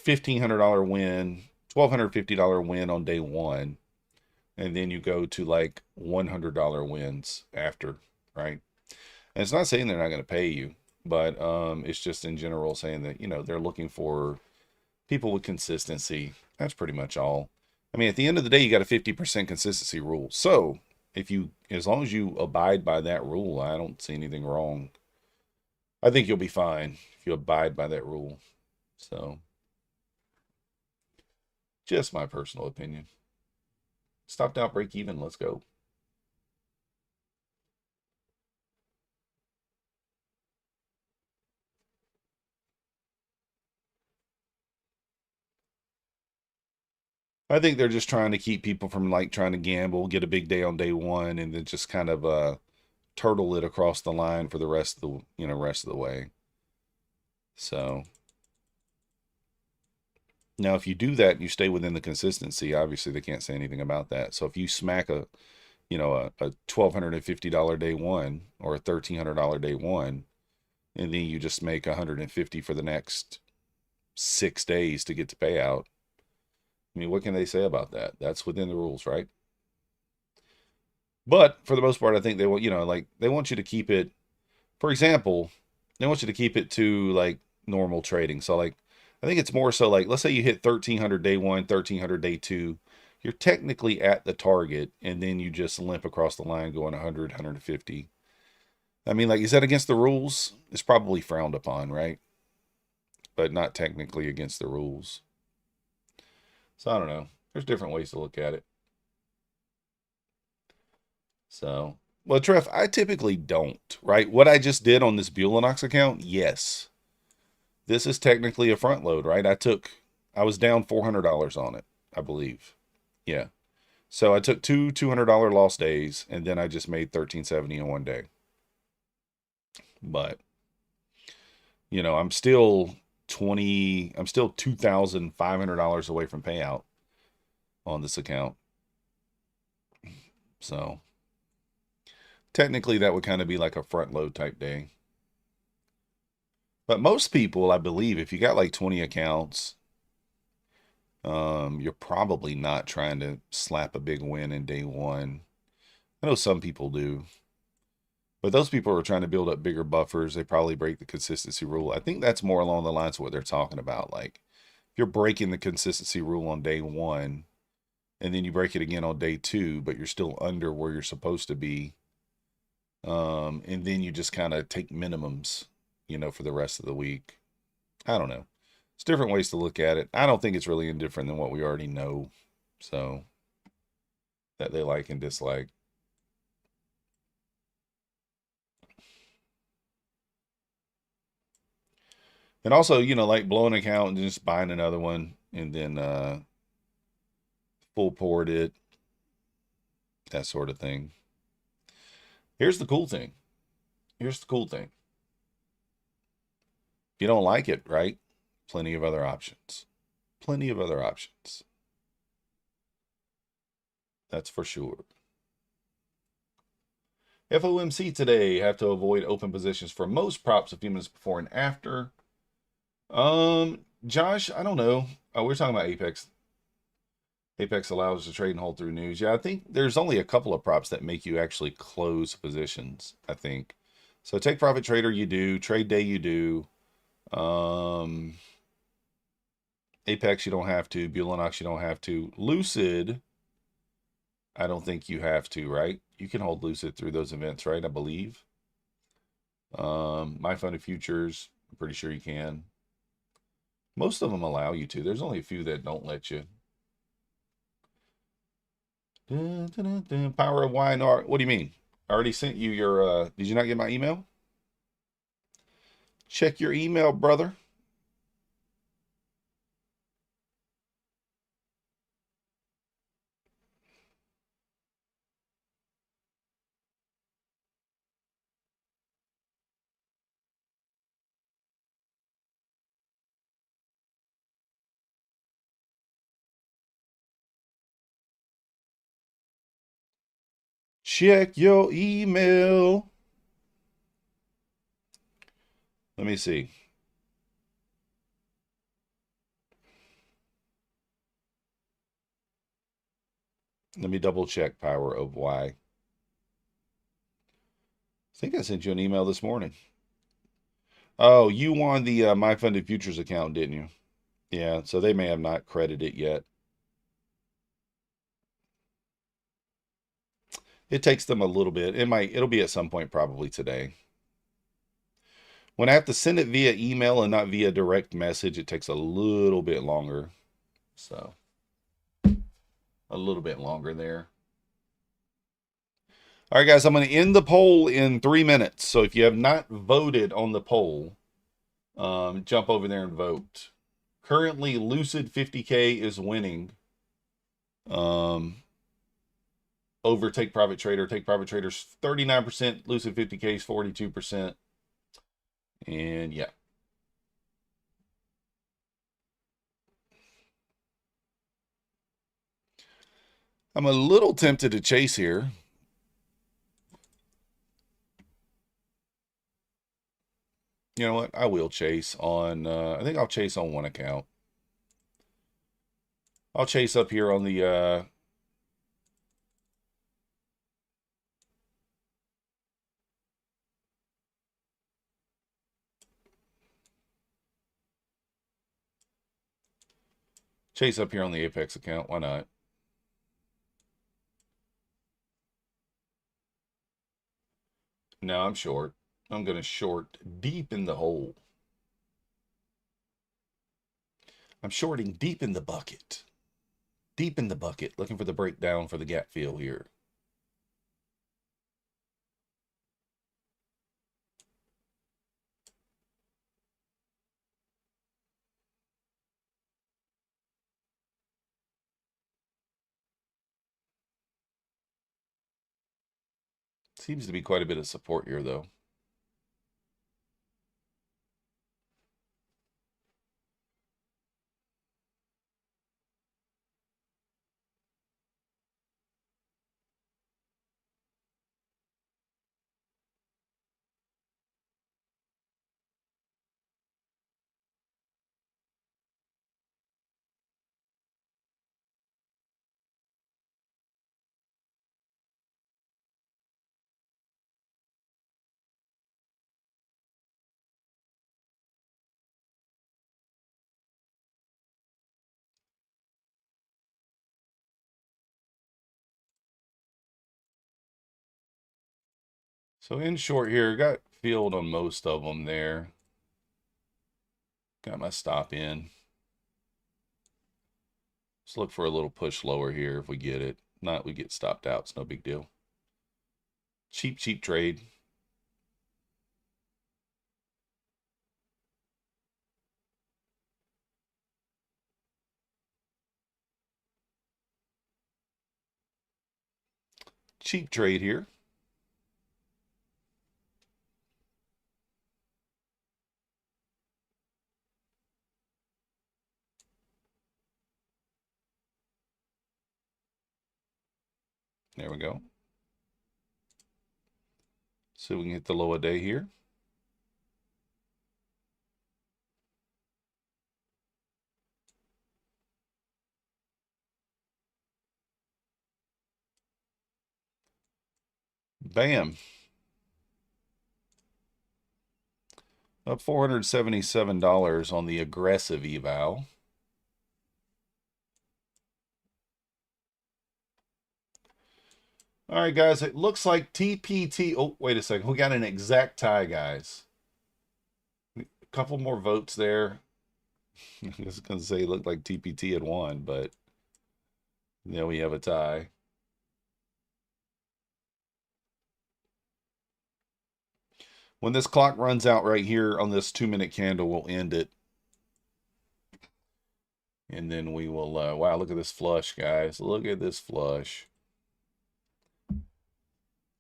$1,500 win, $1,250 win on day one, and then you go to like $100 wins after, right? And it's not saying they're not going to pay you, but it's just in general saying that, you know, they're looking for people with consistency. That's pretty much all. I mean, at the end of the day, you got a 50% consistency rule. So if you, as long as you abide by that rule, I don't see anything wrong. I think you'll be fine if you abide by that rule. So just my personal opinion. Stopped out, break even. Let's go. I think they're just trying to keep people from like trying to gamble, get a big day on day one, and then just kind of turtle it across the line for the rest of the rest of the way. So now if you do that and you stay within the consistency, obviously they can't say anything about that. So if you smack a a $1,250 day one or a $1,300 day one, and then you just make 150 for the next 6 days to get the payout. I mean, what can they say about that? That's within the rules, right? But for the most part, I think they want, like they want you to keep it, for example, they want you to keep it to like normal trading. So like I think it's more so like let's say you hit 1,300 day one, 1,300 day two, you're technically at the target and then you just limp across the line going 100, 150. I mean, like, is that against the rules? It's probably frowned upon, right? But not technically against the rules. So I don't know. There's different ways to look at it. So, well, Trev, I typically don't, right? What I just did on this Bulenox account, yes. This is technically a front load, right? I was down $400 on it, I believe. Yeah. So I took two $200 lost days, and then I just made 1370 in one day. But, I'm still $2,500 away from payout on this account. So technically that would kind of be like a front load type day. But most people, I believe, if you got like 20 accounts, you're probably not trying to slap a big win in day one. I know some people do, but those people are trying to build up bigger buffers. They probably break the consistency rule. I think that's more along the lines of what they're talking about. Like if you're breaking the consistency rule on day one, and then you break it again on day two, but you're still under where you're supposed to be. And then you just kind of take minimums, for the rest of the week. I don't know. It's different ways to look at it. I don't think it's really any different than what we already know. So that they like and dislike. And also, you know, like blowing an account and just buying another one and then full port it, that sort of thing. Here's the cool thing. Here's the cool thing. If you don't like it, right? Plenty of other options. Plenty of other options. That's for sure. FOMC today. Have to avoid open positions for most props a few minutes before and after. Josh, I don't know. Oh, we're talking about Apex. Apex allows us to trade and hold through news. Yeah, I think there's only a couple of props that make you actually close positions, I think. So take profit trader, you do. Trade day, you do. Apex, you don't have to. Bulanox, you don't have to. Lucid, I don't think you have to, right? You can hold Lucid through those events, right? I believe. My Funded Futures, I'm pretty sure you can. Most of them allow you to. There's only a few that don't let you. Power of wine. What do you mean? I already sent you your, did you not get my email? Check your email, brother. Check your email. Let me see. Let me double check Power of Why. I think I sent you an email this morning. Oh, you won the My Funded Futures account, didn't you? Yeah, so they may have not credited it yet. It takes them a little bit. It'll be at some point probably today. When I have to send it via email and not via direct message, it takes a little bit longer. So, a little bit longer there. All right, guys, I'm going to end the poll in 3 minutes. So if you have not voted on the poll, jump over there and vote. Currently, Lucid 50K is winning. Over Take Profit Trader. Take Profit Trader's 39%. Lucid 50K is 42%. And yeah. I'm a little tempted to chase here. You know what? I will chase on, I think I'll chase on one account. I'll chase up here on the, chase up here on the Apex account. Why not? No, I'm short. I'm going to short deep in the hole. I'm shorting deep in the bucket. Deep in the bucket, looking for the breakdown for the gap fill here. Seems to be quite a bit of support here, though. So in short here, got filled on most of them there. Got my stop in. Let's look for a little push lower here if we get it. Not, we get stopped out. It's no big deal. Cheap, cheap trade. cheap trade here. There we go. So we can hit the low a day here. Bam. Up $477 on the aggressive eval. All right, guys, it looks like TPT. Oh, wait a second. We got an exact tie, guys. A couple more votes there. I was going to say it looked like TPT had won, but now we have a tie. When this clock runs out right here on this 2-minute candle, we'll end it. And then we will, wow, look at this flush, guys. Look at this flush.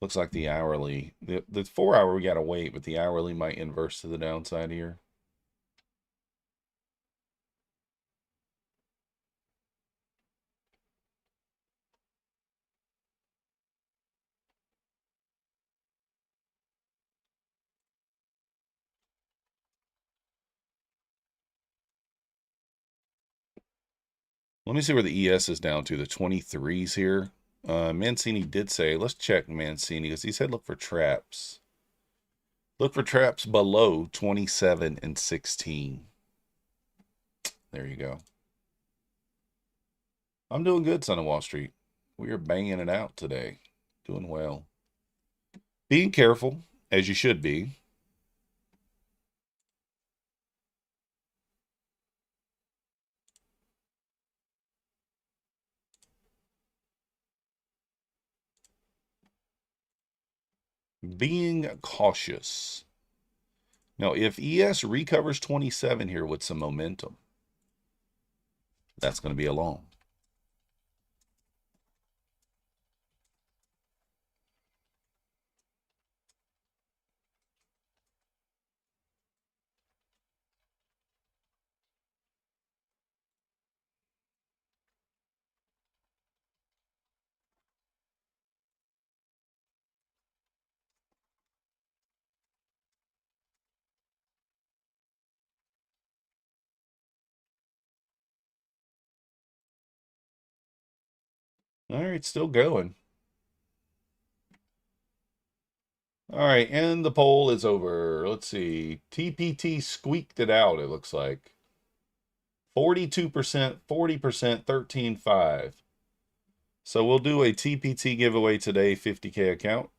Looks like the hourly, the 4 hour we got to wait, but the hourly might inverse to the downside here. Let me see where the ES is down to, the 23s here. Mancini did say, let's check Mancini, because he said look for traps. Look for traps below 27 and 16. There you go. I'm doing good, Son of Wall Street. We are banging it out today. Doing well. Being careful, as you should be. Being cautious. Now, if ES recovers 27 here with some momentum, that's going to be a long. All right, still going. All right, and the poll is over. Let's see. TPT squeaked it out, it looks like. 42%, 40%, 13.5. So we'll do a TPT giveaway today, 50K account.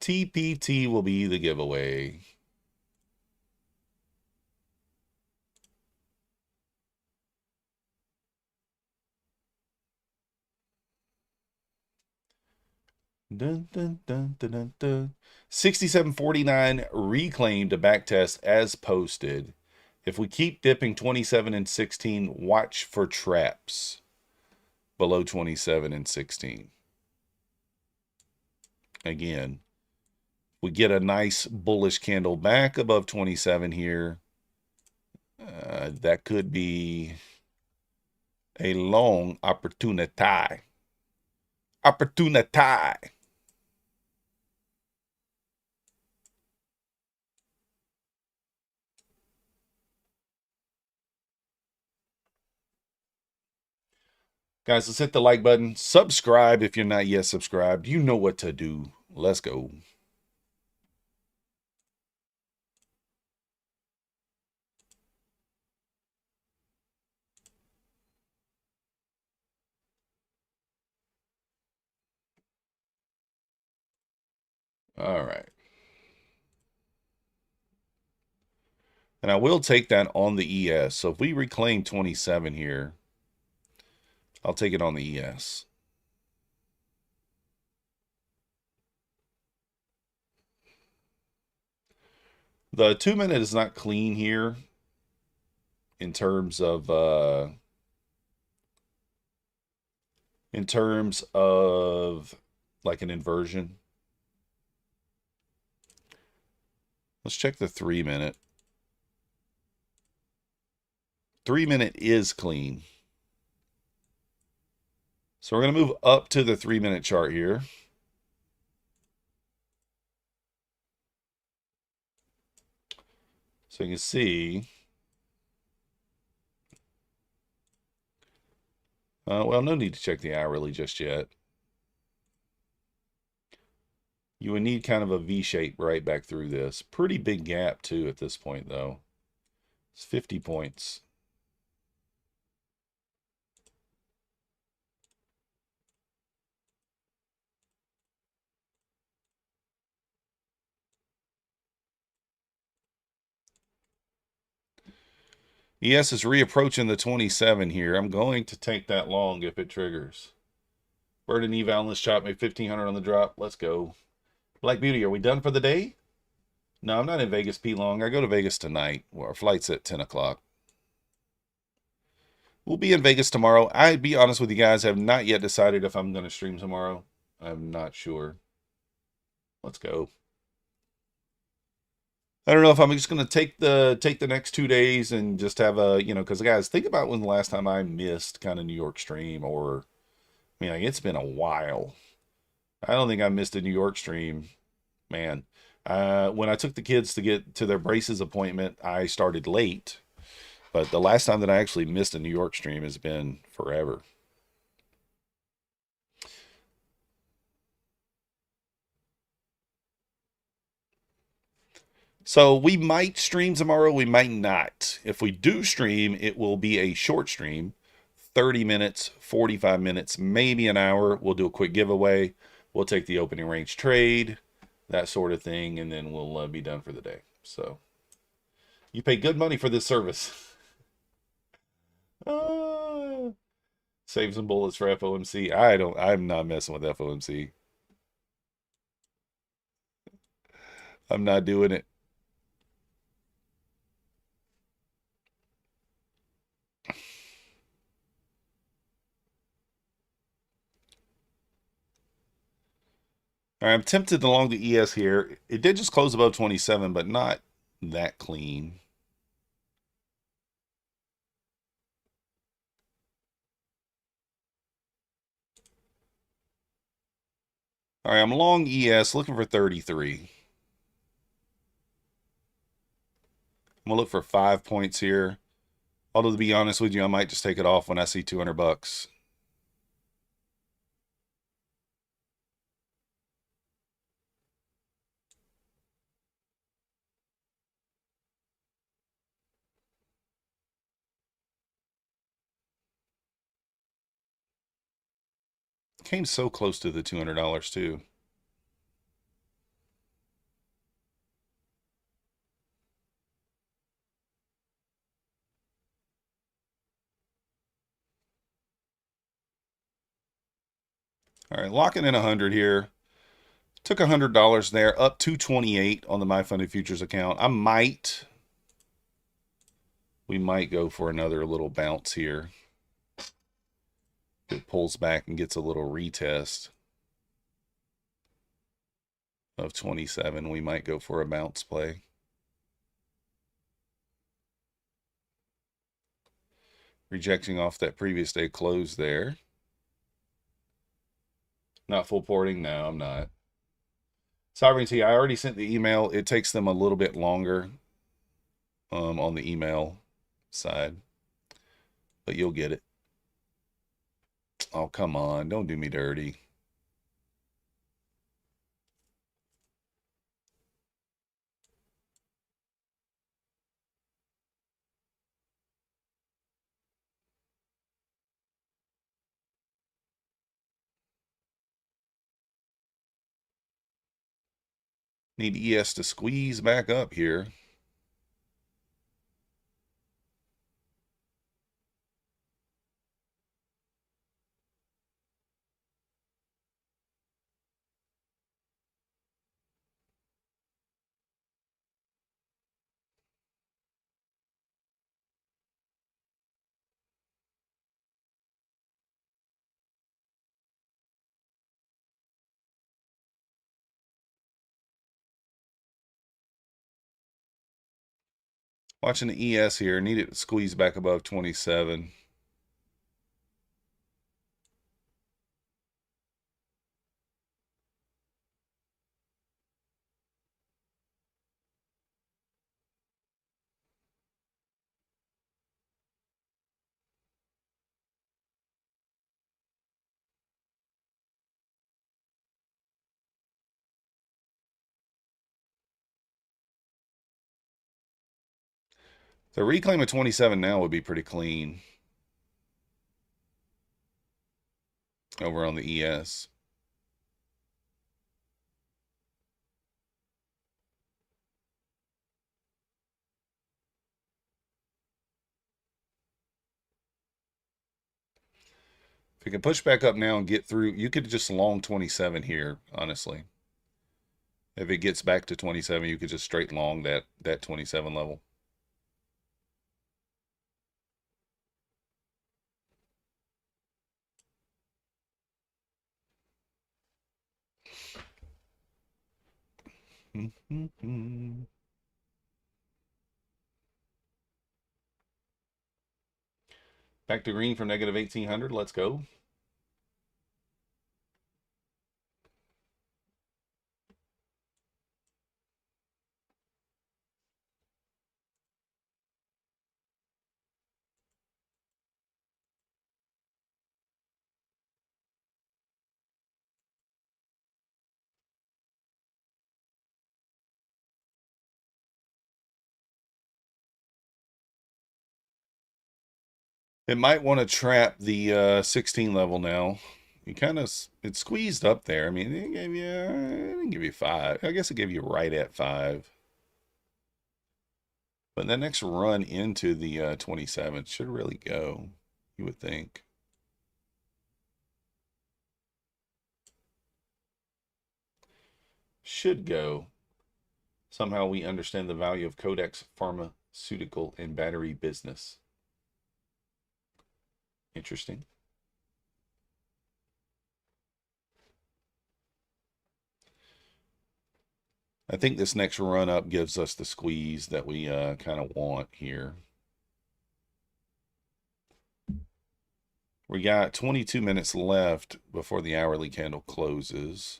TPT will be the giveaway. Dun, dun, dun, dun, dun, dun. 67.49 reclaimed to backtest as posted. If we keep dipping 27 and 16, watch for traps below 27 and 16. Again, we get a nice bullish candle back above 27 here. That could be a long opportunity. Guys, let's hit the like button. Subscribe if you're not yet subscribed. You know what to do. Let's go. All right. And I will take that on the ES. So if we reclaim 27 here, I'll take it on the ES. The 2-minute is not clean here in terms of in terms of like an inversion. Let's check the 3-minute. 3-minute is clean. So we're going to move up to the 3-minute chart here. So you can see, well, no need to check the hourly just yet. You would need kind of a V shape right back through this. Pretty big gap too at this point though. It's 50 points. ES is reapproaching the 27 here. I'm going to take that long if it triggers. Bird and eval on this chop, made 1500 on the drop. Let's go. Black Beauty, are we done for the day? No, I'm not in Vegas P long. I go to Vegas tonight. Well, our flight's at 10 o'clock. We'll be in Vegas tomorrow. I'd be honest with you guys, I have not yet decided if I'm going to stream tomorrow. I'm not sure. Let's go. I don't know if I'm just going to take the next 2 days and just have a, because guys, think about when the last time I missed kind of New York stream, or I mean, like, it's been a while. I don't think I missed a New York stream, man. When I took the kids to get to their braces appointment, I started late, but the last time that I actually missed a New York stream has been forever. So we might stream tomorrow, we might not. If we do stream, it will be a short stream, 30 minutes, 45 minutes, maybe an hour. We'll do a quick giveaway. We'll take the opening range trade, that sort of thing, and then we'll be done for the day. So you pay good money for this service. Save some bullets for FOMC. I'm not messing with FOMC. I'm not doing it. All right, I'm tempted along the ES here. It did just close above 27, but not that clean. All right, I'm long ES, looking for 33. I'm gonna look for 5 points here. Although, to be honest with you, I might just take it off when I see 200 bucks. Came so close to the $200 too. All right, locking in 100 here. Took $100 there, up 228 on the My Funded Futures account. We might go for another little bounce here. If it pulls back and gets a little retest of 27, we might go for a bounce play. Rejecting off that previous day close there. Not full porting? No, I'm not. Sovereignty, I already sent the email. It takes them a little bit longer on the email side, but you'll get it. Oh, come on. Don't do me dirty. Need ES to squeeze back up here. Watching the ES here. Need it to squeeze back above 27. The reclaim of 27 now would be pretty clean over on the ES. If you can push back up now and get through, you could just long 27 here, honestly. If it gets back to 27, you could just straight long that 27 level. Back to green from negative 1800. Let's go. It might want to trap the 16 level now. You kind of, it squeezed up there. I mean, it didn't give you 5. I guess it gave you right at 5. But the next run into the 27 should really go, you would think. Should go. Somehow we understand the value of Codex pharmaceutical and battery business. Interesting. I think this next run up gives us the squeeze that we kind of want here. We got 22 minutes left before the hourly candle closes.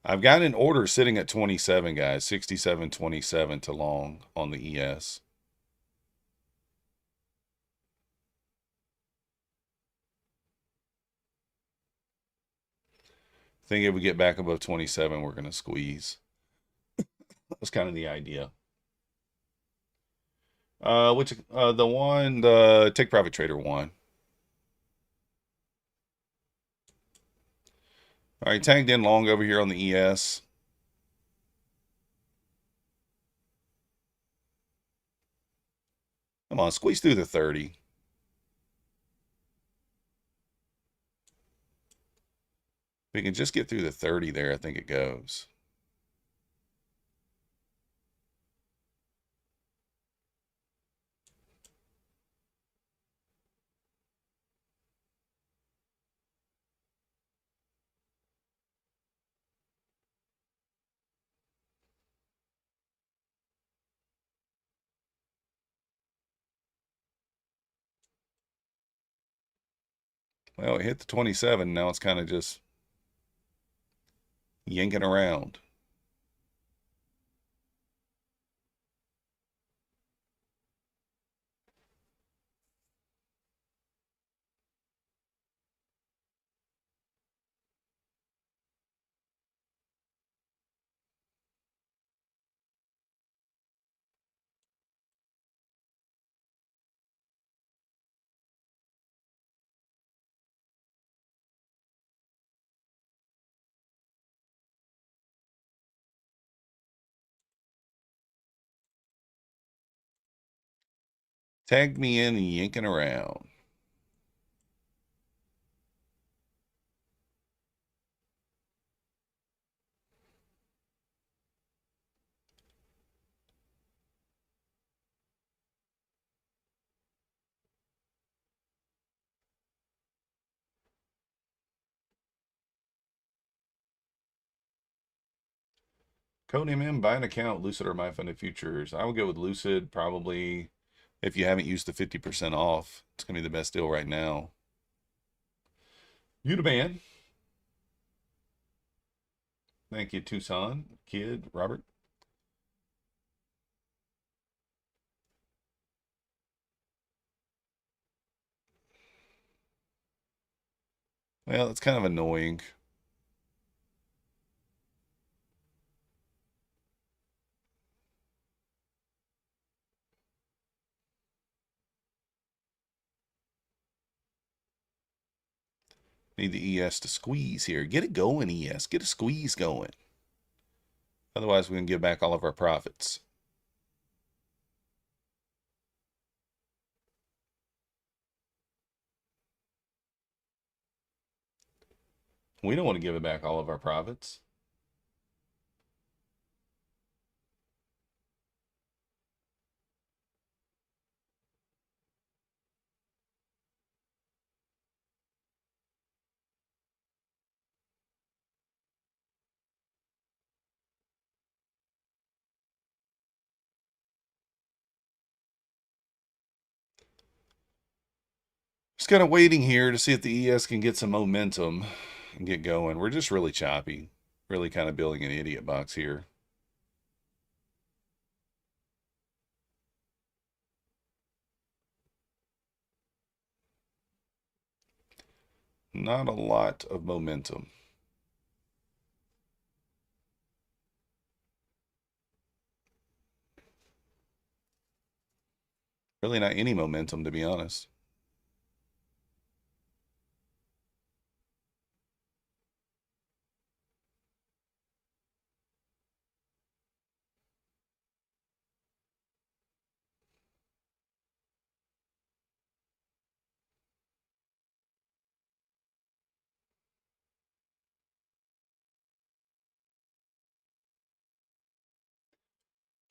I've got an order sitting at 27, guys. 67.27 to long on the ES. I think if we get back above 27, we're going to squeeze. That's kind of the idea. The Take Profit Trader one. All right, tagged in long over here on the ES. Come on, squeeze through the 30. If we can just get through the 30 there, I think it goes. Well, it hit the 27. Now it's kind of just yanking around. Tagged me in and yanking around. Code MM, buy an account, Lucid or MyFunded Futures. I would go with Lucid probably if you haven't used the 50% off. It's going to be the best deal right now. You the man. Thank you, Tucson, Kid, Robert. Well, it's kind of annoying. Need the ES to squeeze here. Get it going, ES. Get a squeeze going. Otherwise, we're going to give back all of our profits. We don't want to give it back all of our profits. Just kind of waiting here to see if the ES can get some momentum and get going. We're just really choppy. Really kind of building an idiot box here. Not a lot of momentum. Really not any momentum, to be honest.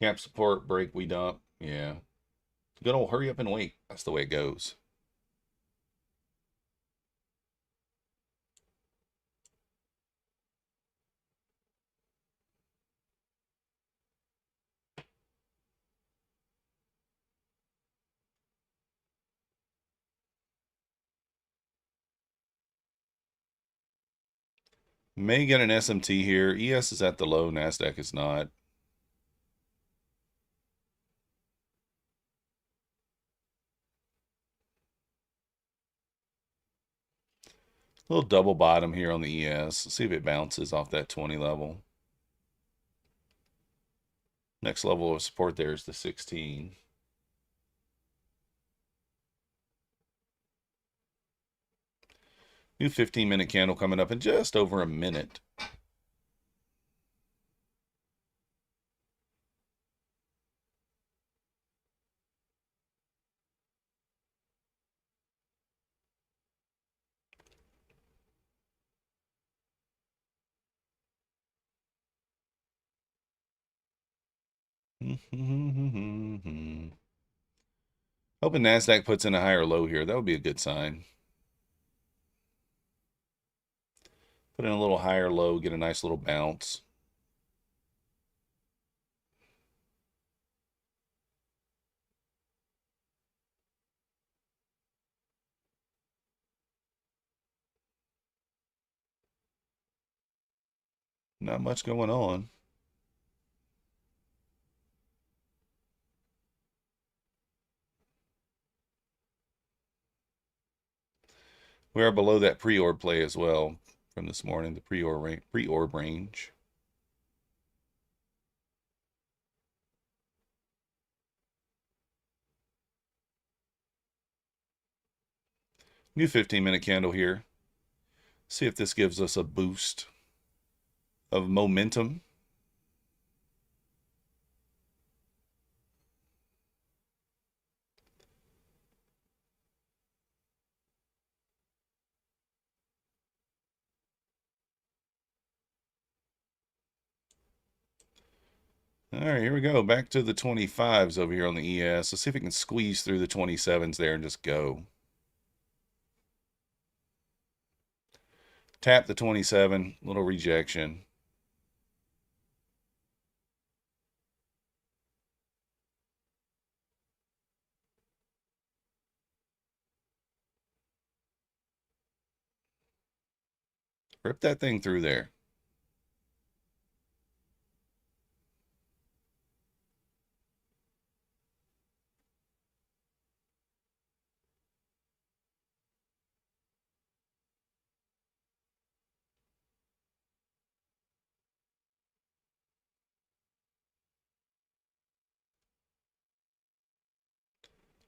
Cap support, break, we dump. Yeah. Good old hurry up and wait. That's the way it goes. May get an SMT here. ES is at the low. Nasdaq is not. A little double bottom here on the ES. Let's see if it bounces off that 20 level. Next level of support there is the 16. New 15-minute candle coming up in just over a minute. Hoping Nasdaq puts in a higher low here. That would be a good sign. Put in a little higher low, get a nice little bounce. Not much going on. We are below that pre-orb play as well from this morning, the pre-orb range. New 15-minute candle here. See if this gives us a boost of momentum. All right, here we go. Back to the 25s over here on the ES. Let's see if we can squeeze through the 27s there and just go. Tap the 27, little rejection. Rip that thing through there.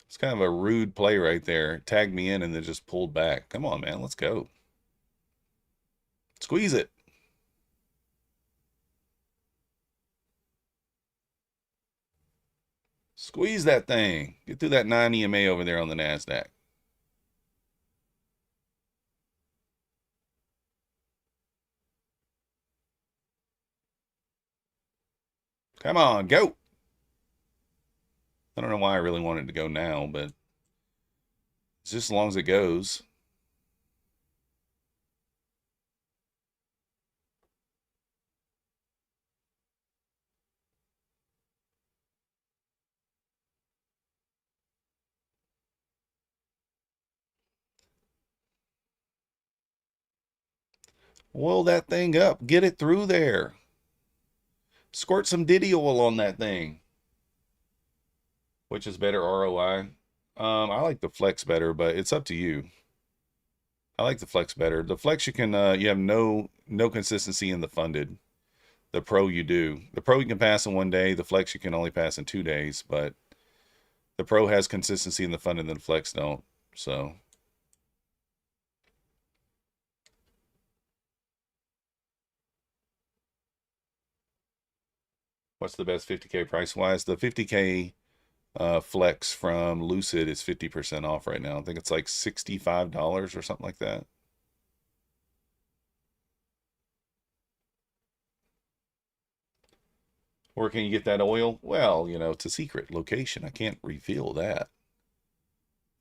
It's kind of a rude play right there. Tagged me in and then just pulled back. Come on, man. Let's go. Squeeze it. Squeeze that thing. Get through that 9 EMA over there on the Nasdaq. Come on, go. I don't know why I really wanted to go now, but it's just as long as it goes. Oil that thing up. Get it through there. Squirt some Diddy oil on that thing. Which is better ROI? I like the Flex better, but it's up to you. I like the Flex better. The Flex you can you have no consistency in the funded. The Pro you do. The Pro you can pass in 1 day. The Flex you can only pass in 2 days, but the Pro has consistency in the funded and the Flex don't. So what's the best 50K price wise? The 50K Flex from Lucid is 50% off right now. I think it's like $65 or something like that. Or can you get that oil? Well, you know, it's a secret location. I can't reveal that.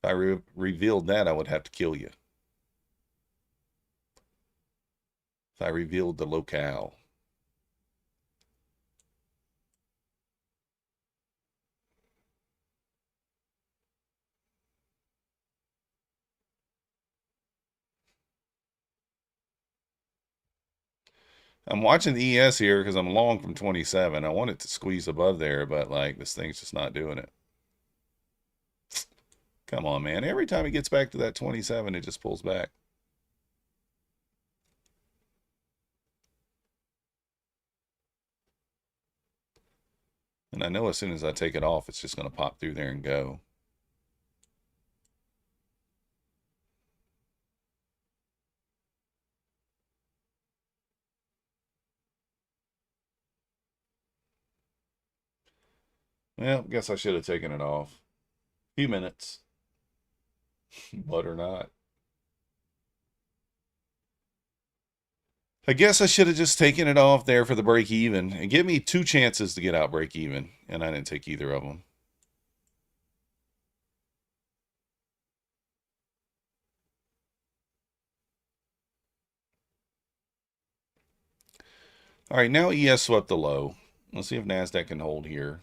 If I revealed that, I would have to kill you. If I revealed the locale. I'm watching the ES here because I'm long from 27. I want it to squeeze above there, but like this thing's just not doing it. Come on, man. Every time it gets back to that 27, it just pulls back. And I know as soon as I take it off, it's just going to pop through there and go. Well, guess I should have taken it off. Few minutes. But or not. I guess I should have just taken it off there for the break even. And give me 2 chances to get out break even. And I didn't take either of them. All right, now ES swept the low. Let's see if Nasdaq can hold here.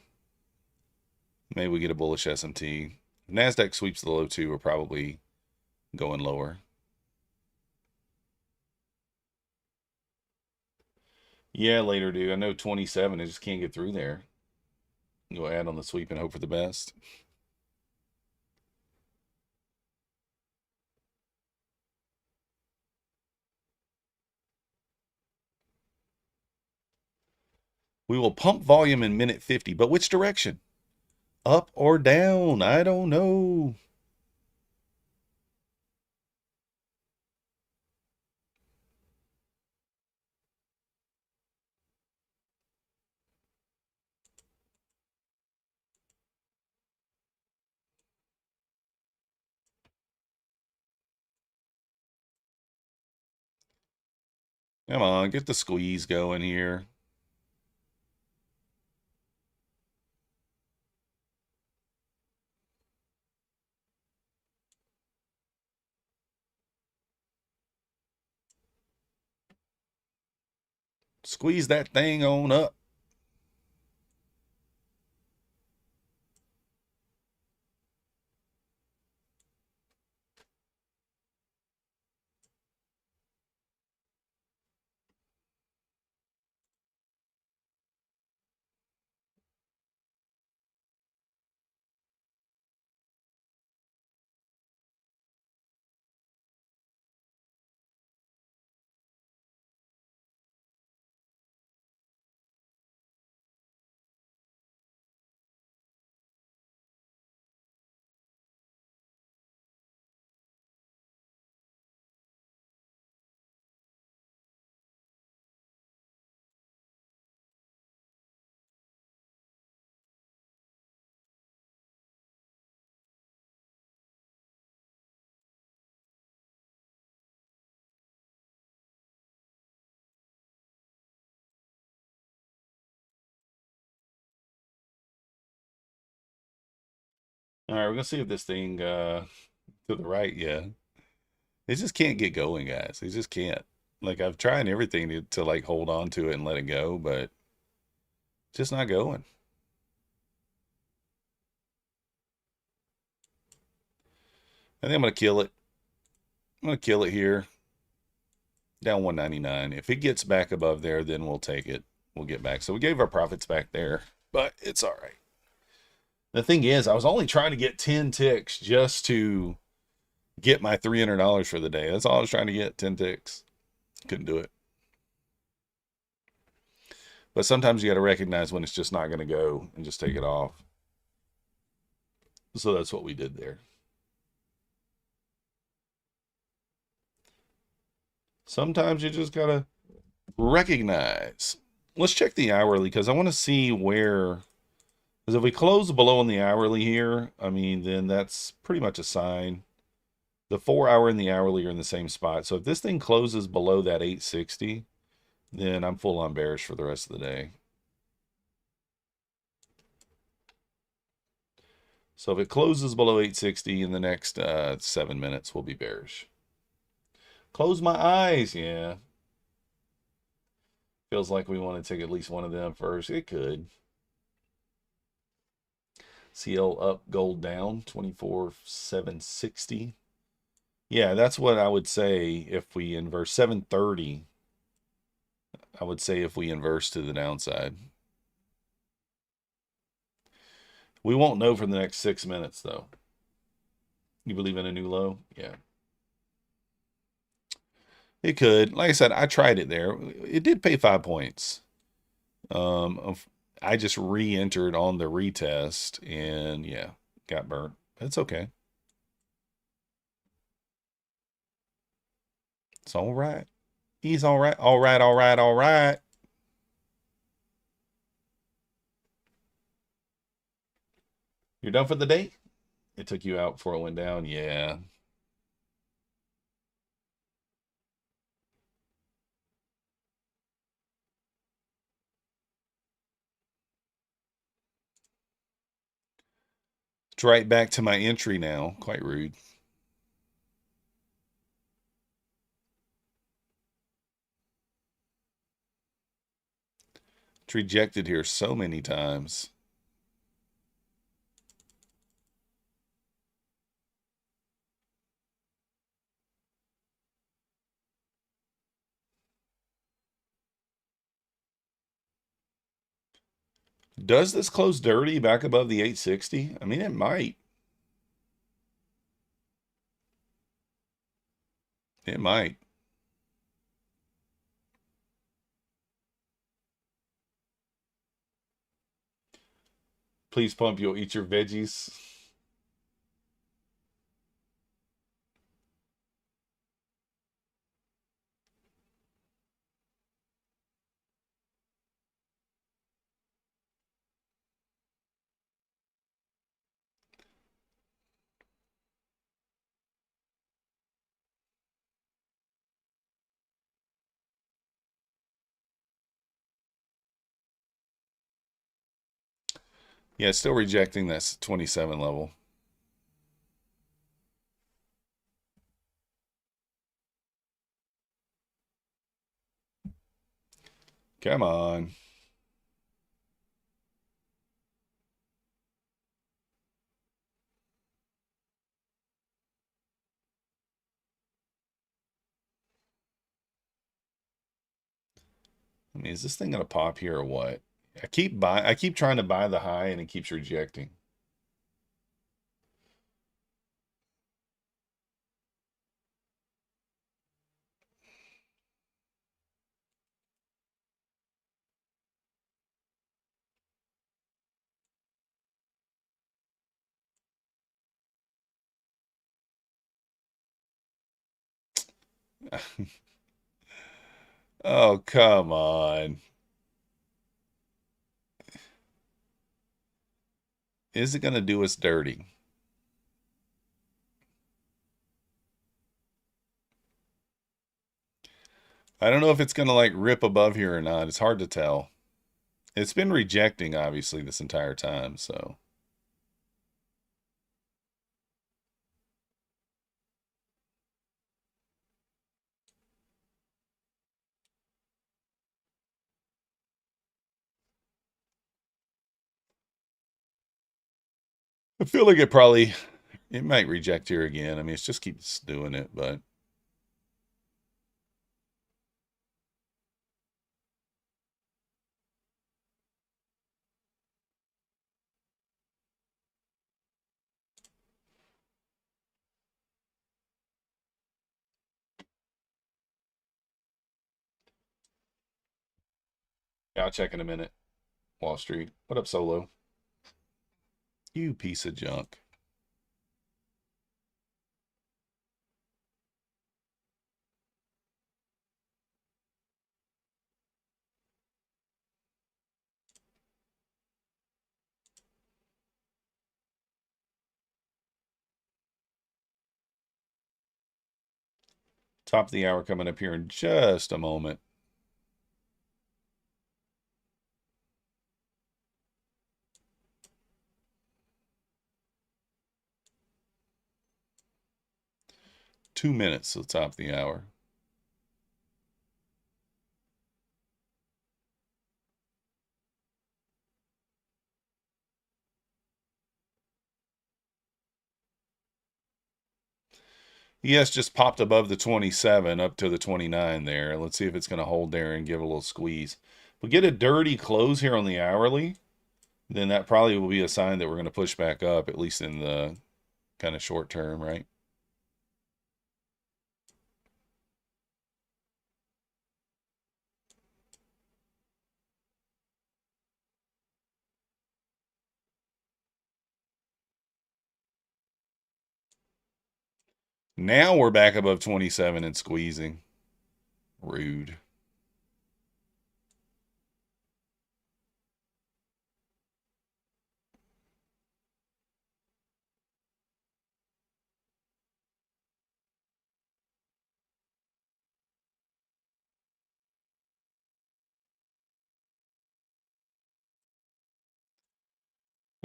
Maybe we get a bullish S&T. If Nasdaq sweeps the low too, we're probably going lower. Yeah, later, dude. I know 27. I just can't get through there. Go add on the sweep and hope for the best. We will pump volume in minute 50, but which direction? Up or down? I don't know. Come on, get the squeeze going here. Squeeze that thing on up. All right, we're gonna see if this thing to the right, yeah. It just can't get going, guys. It just can't. Like I've tried everything to like hold on to it and let it go, but it's just not going. I think I'm gonna kill it. I'm gonna kill it here. Down 199. If it gets back above there, then we'll take it. We'll get back. So we gave our profits back there, but it's all right. The thing is, I was only trying to get 10 ticks just to get my $300 for the day. That's all I was trying to get, 10 ticks. Couldn't do it. But sometimes you got to recognize when it's just not going to go and just take it off. So that's what we did there. Sometimes you just got to recognize. Let's check the hourly because I want to see where. Because if we close below on the hourly here, I mean, then that's pretty much a sign. The 4 hour and the hourly are in the same spot. So if this thing closes below that 860, then I'm full on bearish for the rest of the day. So if it closes below 860 in the next 7 minutes, we'll be bearish. Close my eyes, yeah. Feels like we want to take at least one of them first. It could. CL up, gold down, 24,760. Yeah, that's what I would say if we inverse 730. I would say if we inverse to the downside. We won't know for the next 6 minutes, though. You believe in a new low? Yeah. It could. Like I said, I tried it there. It did pay 5 points. I just re-entered on the retest, and yeah, got burnt. It's okay. It's all right. He's all right. All right, all right, all right. You're done for the day? It took you out before it went down? Yeah. It's right back to my entry now. Quite rude. It's rejected here so many times. Does this close dirty back above the 860? I mean, it might. It might. Please pump, you'll eat your veggies. Yeah, still rejecting this 27 level. Come on. I mean, is this thing gonna pop here or what? I keep trying to buy the high and it keeps rejecting. Oh, come on. Is it gonna do us dirty? I don't know if it's gonna like rip above here or not. It's hard to tell. It's been rejecting obviously this entire time, so I feel like it might reject here again. I mean, it just keeps doing it, but yeah, I'll check in a minute. Wall Street. What up, Solo? You piece of junk. Top of the hour coming up here in just a moment. Two minutes till the top of the hour. ES just popped above the 27 up to the 29 there. Let's see if it's going to hold there and give a little squeeze. If we get a dirty close here on the hourly, then that probably will be a sign that we're going to push back up, at least in the kind of short term, right? Now we're back above 27 and squeezing. Rude.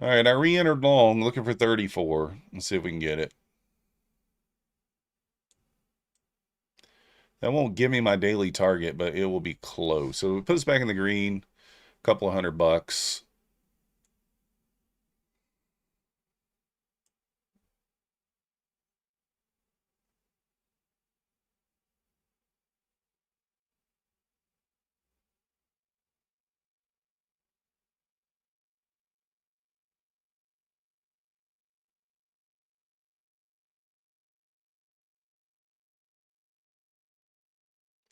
All right, I re-entered long, looking for 34. Let's see if we can get it. That won't give me my daily target, but it will be close. So it puts us back in the green, a couple of $100.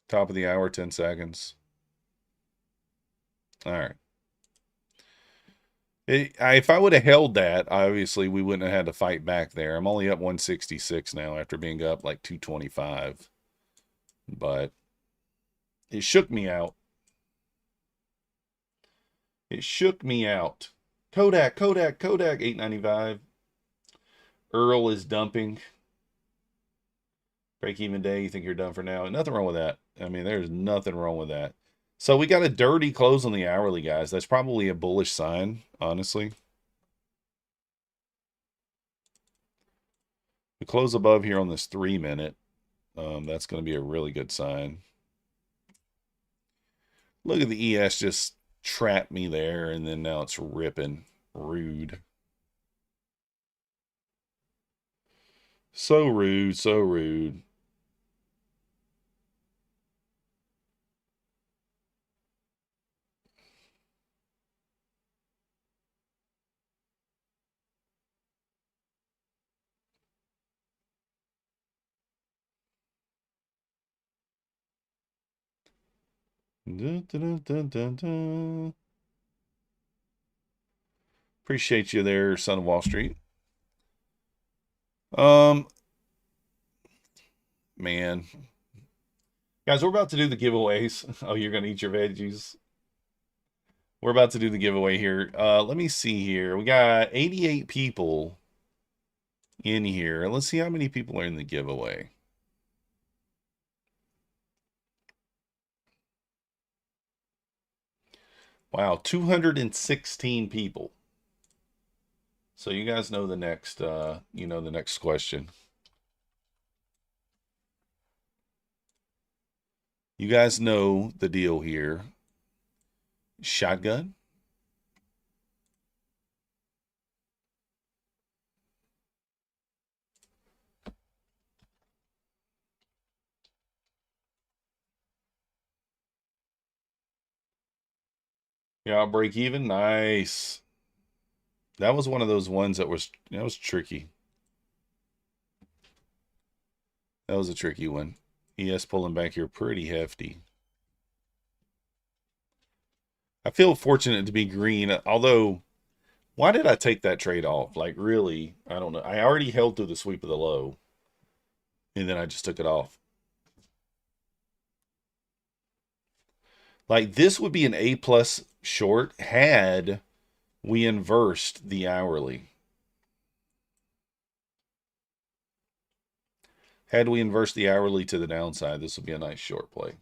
Top of the hour, 10 seconds. All right. If I would have held that, obviously we wouldn't have had to fight back there. I'm only up 166 now after being up like 225. But it shook me out. It shook me out. Kodak, 895. Earl is dumping. Break even day, you think you're done for now? Nothing wrong with that. I mean, there's nothing wrong with that. So we got a dirty close on the hourly, guys. That's probably a bullish sign, honestly. We close above here on this 3 minute. That's going to be a really good sign. Look at the ES just trapped me there, and then now it's ripping. Rude. So rude, so rude. Dun, dun, dun, dun, dun. Appreciate you there, son of Wall Street. Man. Guys, we're about to do the giveaways. Oh, you're gonna eat your veggies. We're about to do the giveaway here. Let me see here. We got 88 people in here. Let's see how many people are in the giveaway. Wow, 216 people. So you guys know the next the next question. You guys know the deal here. Shotgun. Yeah, I'll break even. Nice. That was one of those ones that was tricky. That was a tricky one. ES pulling back here pretty hefty. I feel fortunate to be green, although why did I take that trade off? Like really, I don't know. I already held through the sweep of the low, and then I just took it off. Like this would be an A plus short had we inversed the hourly. Had we inversed the hourly to the downside, this would be a nice short play.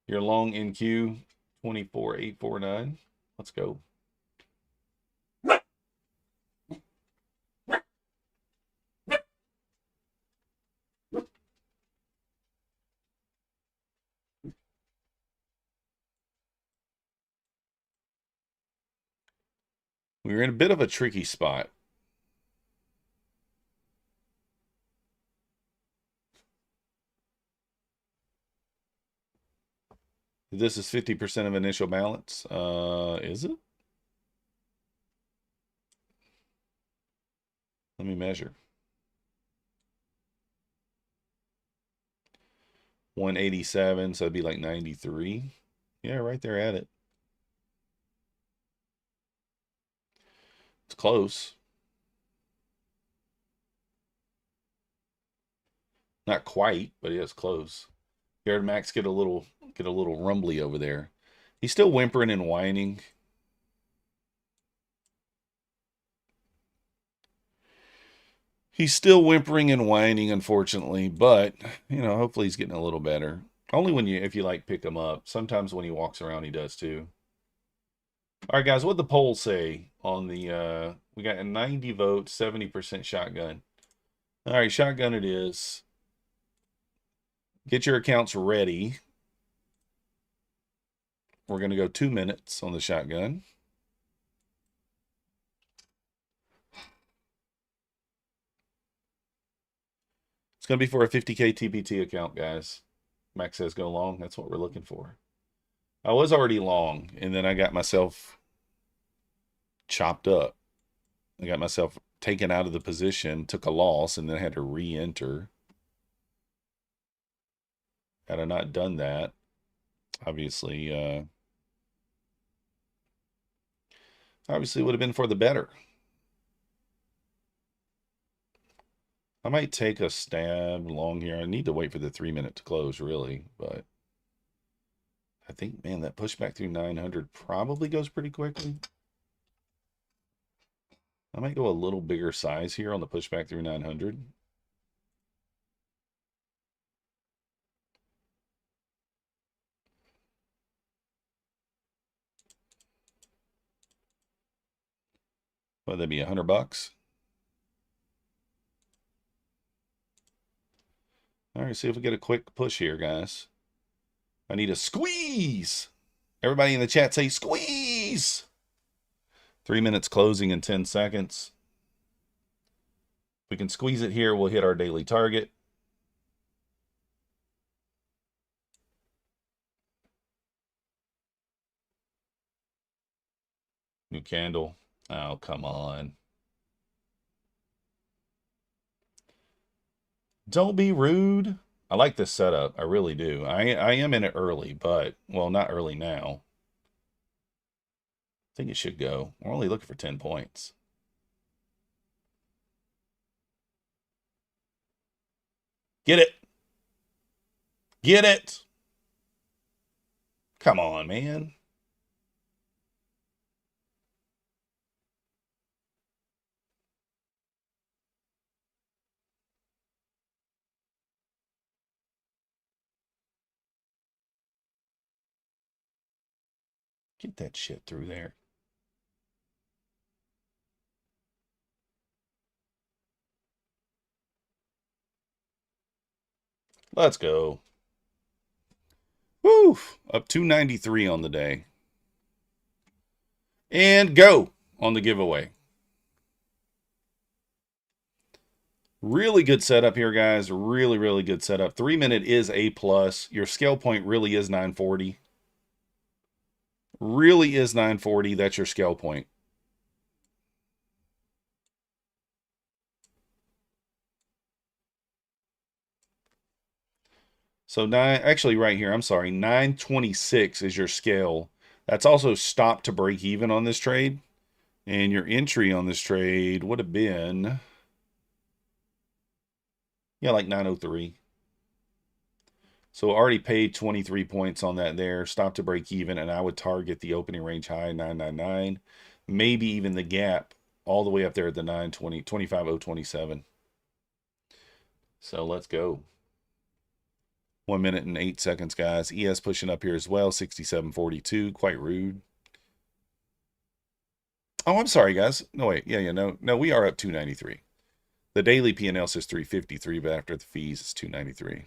Your long NQ 24849. Let's go. We were in a bit of a tricky spot. This is 50% of initial balance. Is it? Let me measure. 187, so it'd be like 93. Yeah, right there at it. It's close. Not quite, but yeah, it's close. You heard Max get a little rumbly over there. He's still whimpering and whining. He's still whimpering and whining, unfortunately, but you know, hopefully he's getting a little better. Only when if you like pick him up. Sometimes when he walks around, he does too. All right, guys, what'd the poll say on the? We got a 90 vote, 70% shotgun. All right, shotgun it is. Get your accounts ready. We're going to go 2 minutes on the shotgun. It's going to be for a 50K TBT account, guys. Max says go long. That's what we're looking for. I was already long, and then I got myself chopped up. I got myself taken out of the position, took a loss, and then I had to re-enter. Had I not done that, obviously it would have been for the better. I might take a stab long here. I need to wait for the 3 minute to close, really, but I think, man, that pushback through 900 probably goes pretty quickly. I might go a little bigger size here on the pushback through 900. Well, that'd be $100. All right, see if we get a quick push here, guys. I need a squeeze. Everybody in the chat say squeeze. 3 minutes closing in 10 seconds. If we can squeeze it here, we'll hit our daily target. New candle. Oh, come on. Don't be rude. I like this setup. I really do. I am in it early, but, well, not early now. I think it should go. We're only looking for 10 points. Get it. Get it. Come on, man. Get that shit through there. Let's go. Woo! Up 293 on the day. And go on the giveaway. Really good setup here, guys. Really, really good setup. 3 minute is A+. Your scale point really is 940. Really is 940. That's your scale point. So actually right here, I'm sorry, 926 is your scale. That's also stop to break even on this trade. And your entry on this trade would have been, yeah, like 903. So already paid 23 points on that there. Stop to break even, and I would target the opening range high, 999. Maybe even the gap all the way up there at the 920, 25027. So let's go. 1 minute and 8 seconds, guys. ES pushing up here as well, 67.42. Quite rude. Oh, I'm sorry, guys. No, wait. Yeah, no, we are up 293. The daily P&L says 353, but after the fees, it's 293.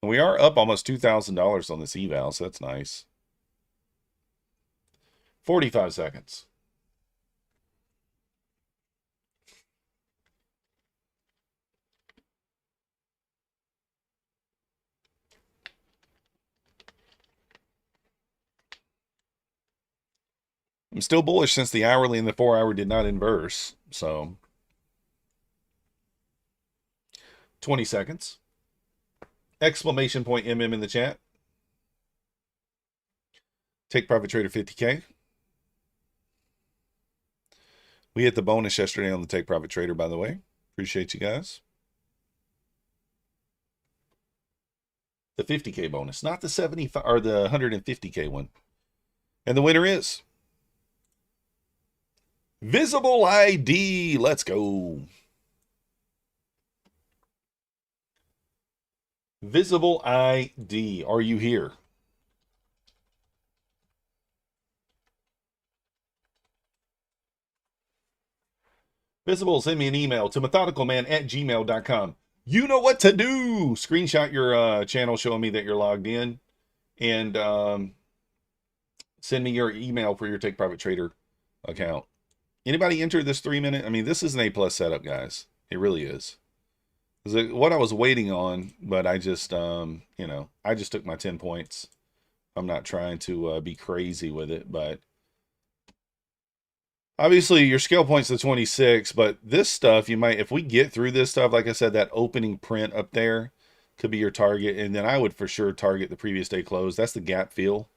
And we are up almost $2,000 on this eval, so that's nice. 45 seconds. I'm still bullish since the hourly and the 4-hour did not inverse. So 20 seconds. Exclamation point MM in the chat. Take profit trader 50K. We hit the bonus yesterday on the Take Profit Trader, by the way. Appreciate you guys. The 50K bonus, not the 75 or the 150K one. And the winner is Visible ID. Let's go. Visible ID. Are you here? Visible, send me an email to methodicalman@gmail.com. You know what to do. Screenshot your channel showing me that you're logged in, and send me your email for your Take Profit Trader account. Anybody enter this 3 minute? I mean, this is an A+ setup, guys. It really is. It's what I was waiting on, but I just, I just took my 10 points. I'm not trying to be crazy with it, but obviously your scale point's the 26, but this stuff you might, if we get through this stuff, like I said, that opening print up there could be your target. And then I would for sure target the previous day close. That's the gap fill.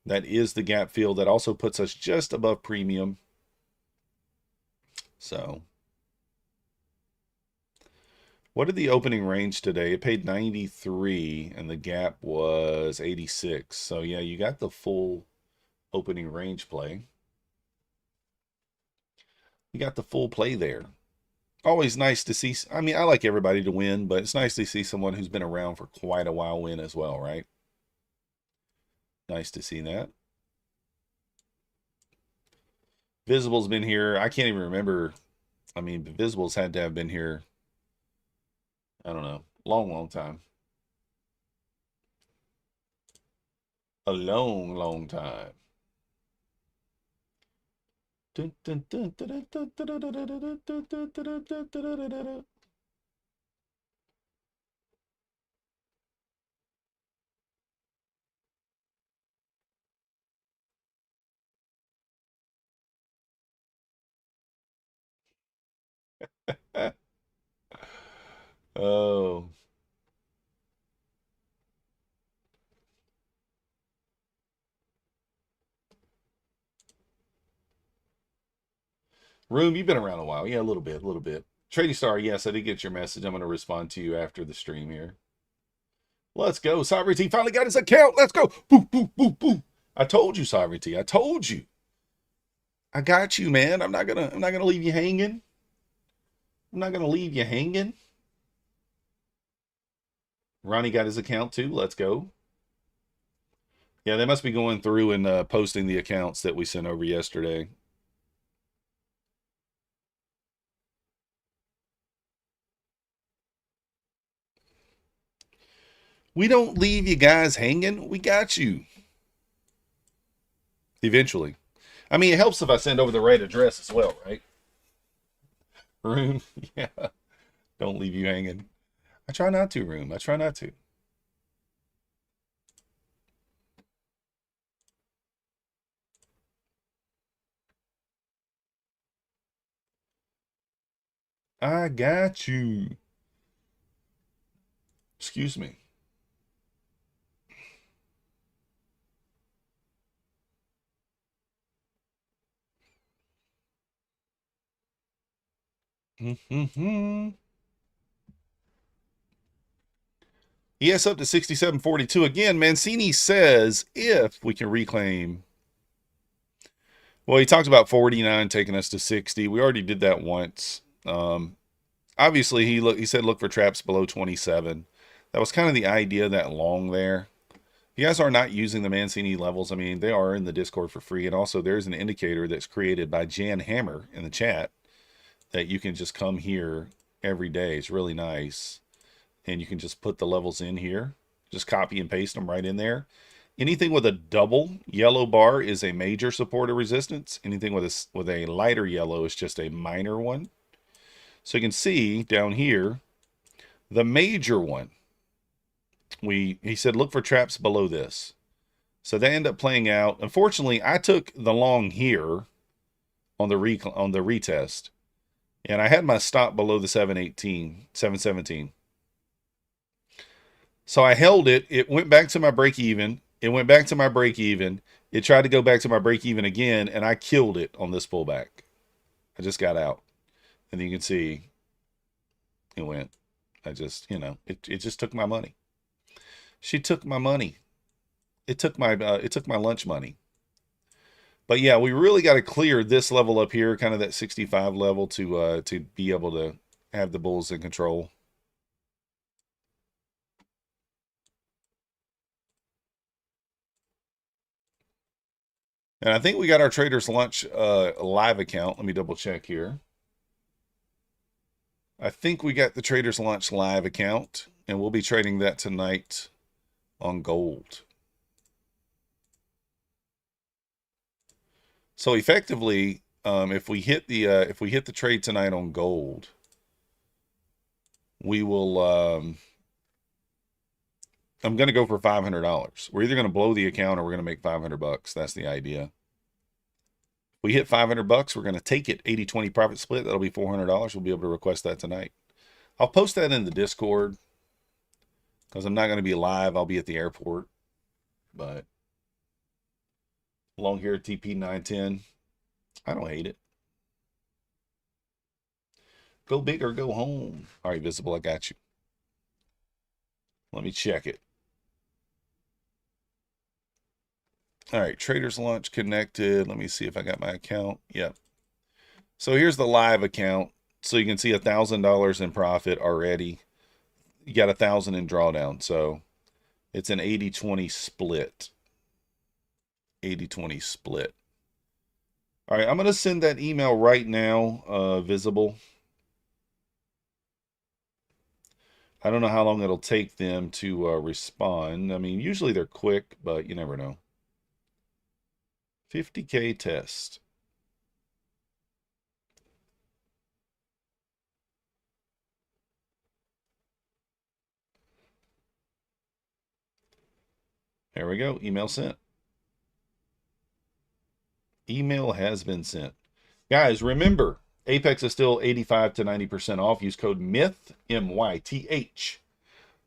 That is the gap fill. That also puts us just above premium. So what did the opening range today? It paid 93 and the gap was 86. So yeah, you got the full opening range play. You got the full play there. Always nice to see. I mean, I like everybody to win, but it's nice to see someone who's been around for quite a while win as well, right? Nice to see that. Visible's been here. I can't even remember. I mean, Visible's had to have been here, I don't know, long time. A long time. Oh. Room, you've been around a while. Yeah, a little bit. Trading Star, yes, I did get your message. I'm going to respond to you after the stream here. Let's go. Sovereignty finally got his account. Let's go. Boom, boom, boom, boom. I told you, Sovereignty. I told you. I got you, man. I'm not gonna leave you hanging. I'm not gonna leave you hanging. Ronnie got his account too. Let's go. Yeah, they must be going through and posting the accounts that we sent over yesterday. We don't leave you guys hanging. We got you. Eventually. I mean, it helps if I send over the right address as well, right? Room, yeah. Don't leave you hanging. I try not to, Room. I try not to. I got you. Excuse me. ES up to 67.42. Again, Mancini says if we can reclaim. Well, he talked about 49 taking us to 60. We already did that once. Obviously, he said look for traps below 27. That was kind of the idea, that long there. If you guys are not using the Mancini levels, I mean, they are in the Discord for free. And also, there's an indicator that's created by Jan Hammer in the chat that you can just come here every day. It's really nice. And you can just put the levels in here. Just copy and paste them right in there. Anything with a double yellow bar is a major support or resistance. Anything with a lighter yellow is just a minor one. So you can see down here, the major one, he said look for traps below this. So they end up playing out. Unfortunately, I took the long here on the retest, and I had my stop below the 717. So I held it. It went back to my break even. It went back to my break even. It tried to go back to my break even again, and I killed it on this pullback. I just got out. And you can see it went. I just, it just took my money. She took my money. It took my lunch money. But yeah, we really got to clear this level up here, kind of that 65 level to be able to have the bulls in control. And I think we got our Traders Lunch live account. Let me double check here. I think we got the Traders Lunch live account, and we'll be trading that tonight on gold. So effectively, if we hit the trade tonight on gold, we will. I'm going to go for $500. We're either going to blow the account or we're going to make $500. That's the idea. If we hit $500, we're going to take it. 80-20 profit split. That'll be $400. We'll be able to request that tonight. I'll post that in the Discord because I'm not going to be live. I'll be at the airport. But long here at TP 910. I don't hate it. Go big or go home. All right, Visible, I got you. Let me check it. All right, Traders Launch connected. Let me see if I got my account. Yep. So here's the live account. So you can see $1,000 in profit already. You got 1,000 in drawdown. So it's an 80-20 split. 80-20 split. All right, I'm going to send that email right now, Visible. I don't know how long it'll take them to respond. I mean, usually they're quick, but you never know. 50K test. There we go. Email sent. Email has been sent. Guys, remember, Apex is still 85 to 90% off. Use code MYTH, M-Y-T-H.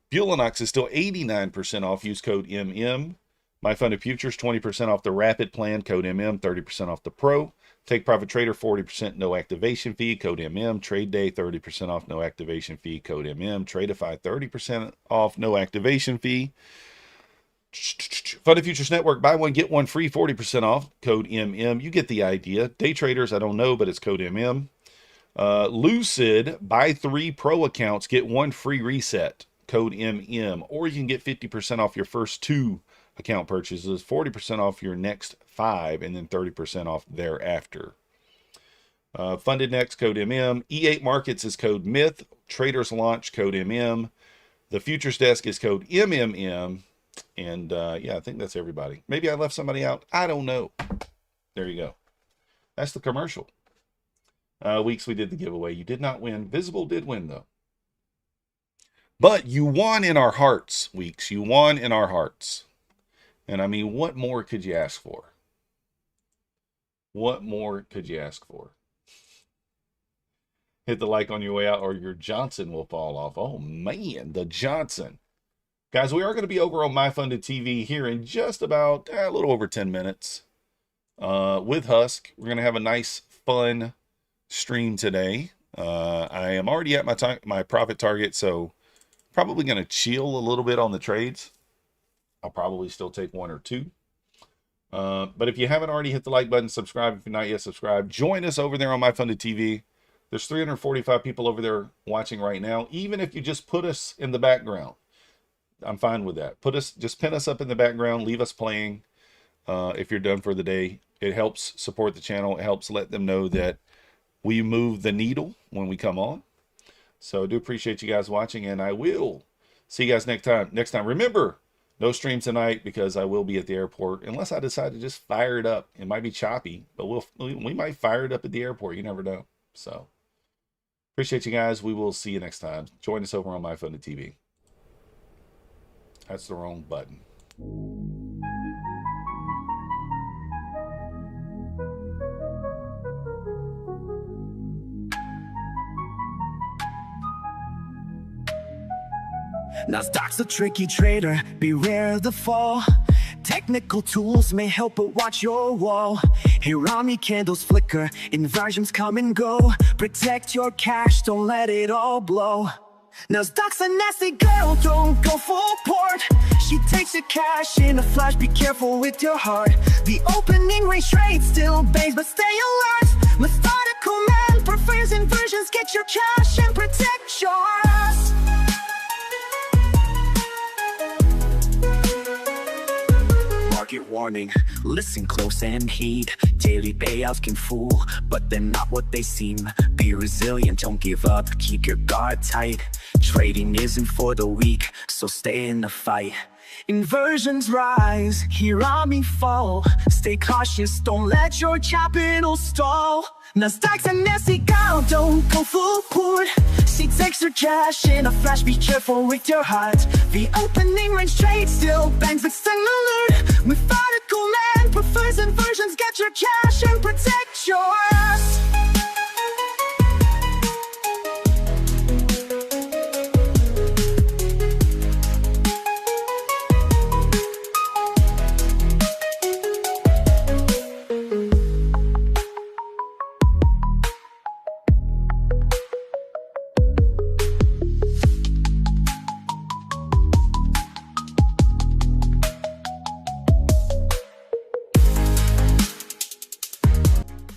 Bulenox is still 89% off. Use code MM. My Funded Futures, 20% off the Rapid plan, code MM, 30% off the Pro. Take Profit Trader, 40% no activation fee, code MM. Trade Day, 30% off, no activation fee, code MM. Tradeify, 30% off, no activation fee. Funded Futures Network, buy one, get one free, 40% off, code MM. You get the idea. Day traders, I don't know, but it's code MM. Lucid, buy 3 Pro accounts, get 1 free reset, code MM. Or you can get 50% off your first 2 account purchases, 40% off your next 5, and then 30% off thereafter. Funded Next, code MM. E8 Markets is code MYTH. Traders Launch, code MM. The Futures Desk is code MMM. And yeah, I think that's everybody. Maybe I left somebody out. I don't know. There you go. That's the commercial. Weeks we did the giveaway. You did not win. Visible did win, though. But you won in our hearts, Weeks. You won in our hearts. And I mean, what more could you ask for? What more could you ask for? Hit the like on your way out or your Johnson will fall off. Oh, man, the Johnson. Guys, we are going to be over on MyFunded TV here in just about a little over 10 minutes with Husk. We're going to have a nice, fun stream today. I am already at my profit target, so probably going to chill a little bit on the trades. I'll probably still take one or two. But if you haven't already, hit the like button, subscribe if you're not yet subscribed. Join us over there on MyFunded TV. There's 345 people over there watching right now. Even if you just put us in the background, I'm fine with that. Just pin us up in the background, leave us playing. If you're done for the day, it helps support the channel. It helps let them know that we move the needle when we come on. So I do appreciate you guys watching, and I will see you guys next time. Remember, no stream tonight because I will be at the airport unless I decide to just fire it up. It might be choppy, but we might fire it up at the airport. You never know. So appreciate you guys. We will see you next time. Join us over on MyFunded TV. That's the wrong button. Nasdaq's a tricky trader, beware the fall. Technical tools may help, but watch your wall. Hirami candles flicker, inversions come and go. Protect your cash, don't let it all blow. Nasdaq's a nasty girl, don't go full port. She takes your cash in a flash, be careful with your heart. The opening range trade still bangs, but stay alert. Methodical man prefers inversions, get your cash and protect yours. Market warning, listen close and heed. Daily payouts can fool, but they're not what they seem. Be resilient, don't give up, keep your guard tight. Trading isn't for the weak, so stay in the fight. Inversions rise, Hirami fall. Stay cautious, don't let your capital stall. Nasdaq's a nasty gal, don't go full port. She takes her cash in a flash, be careful with your heart. The opening range trade still bangs, but stay alert. Methodical man prefers inversions, get your cash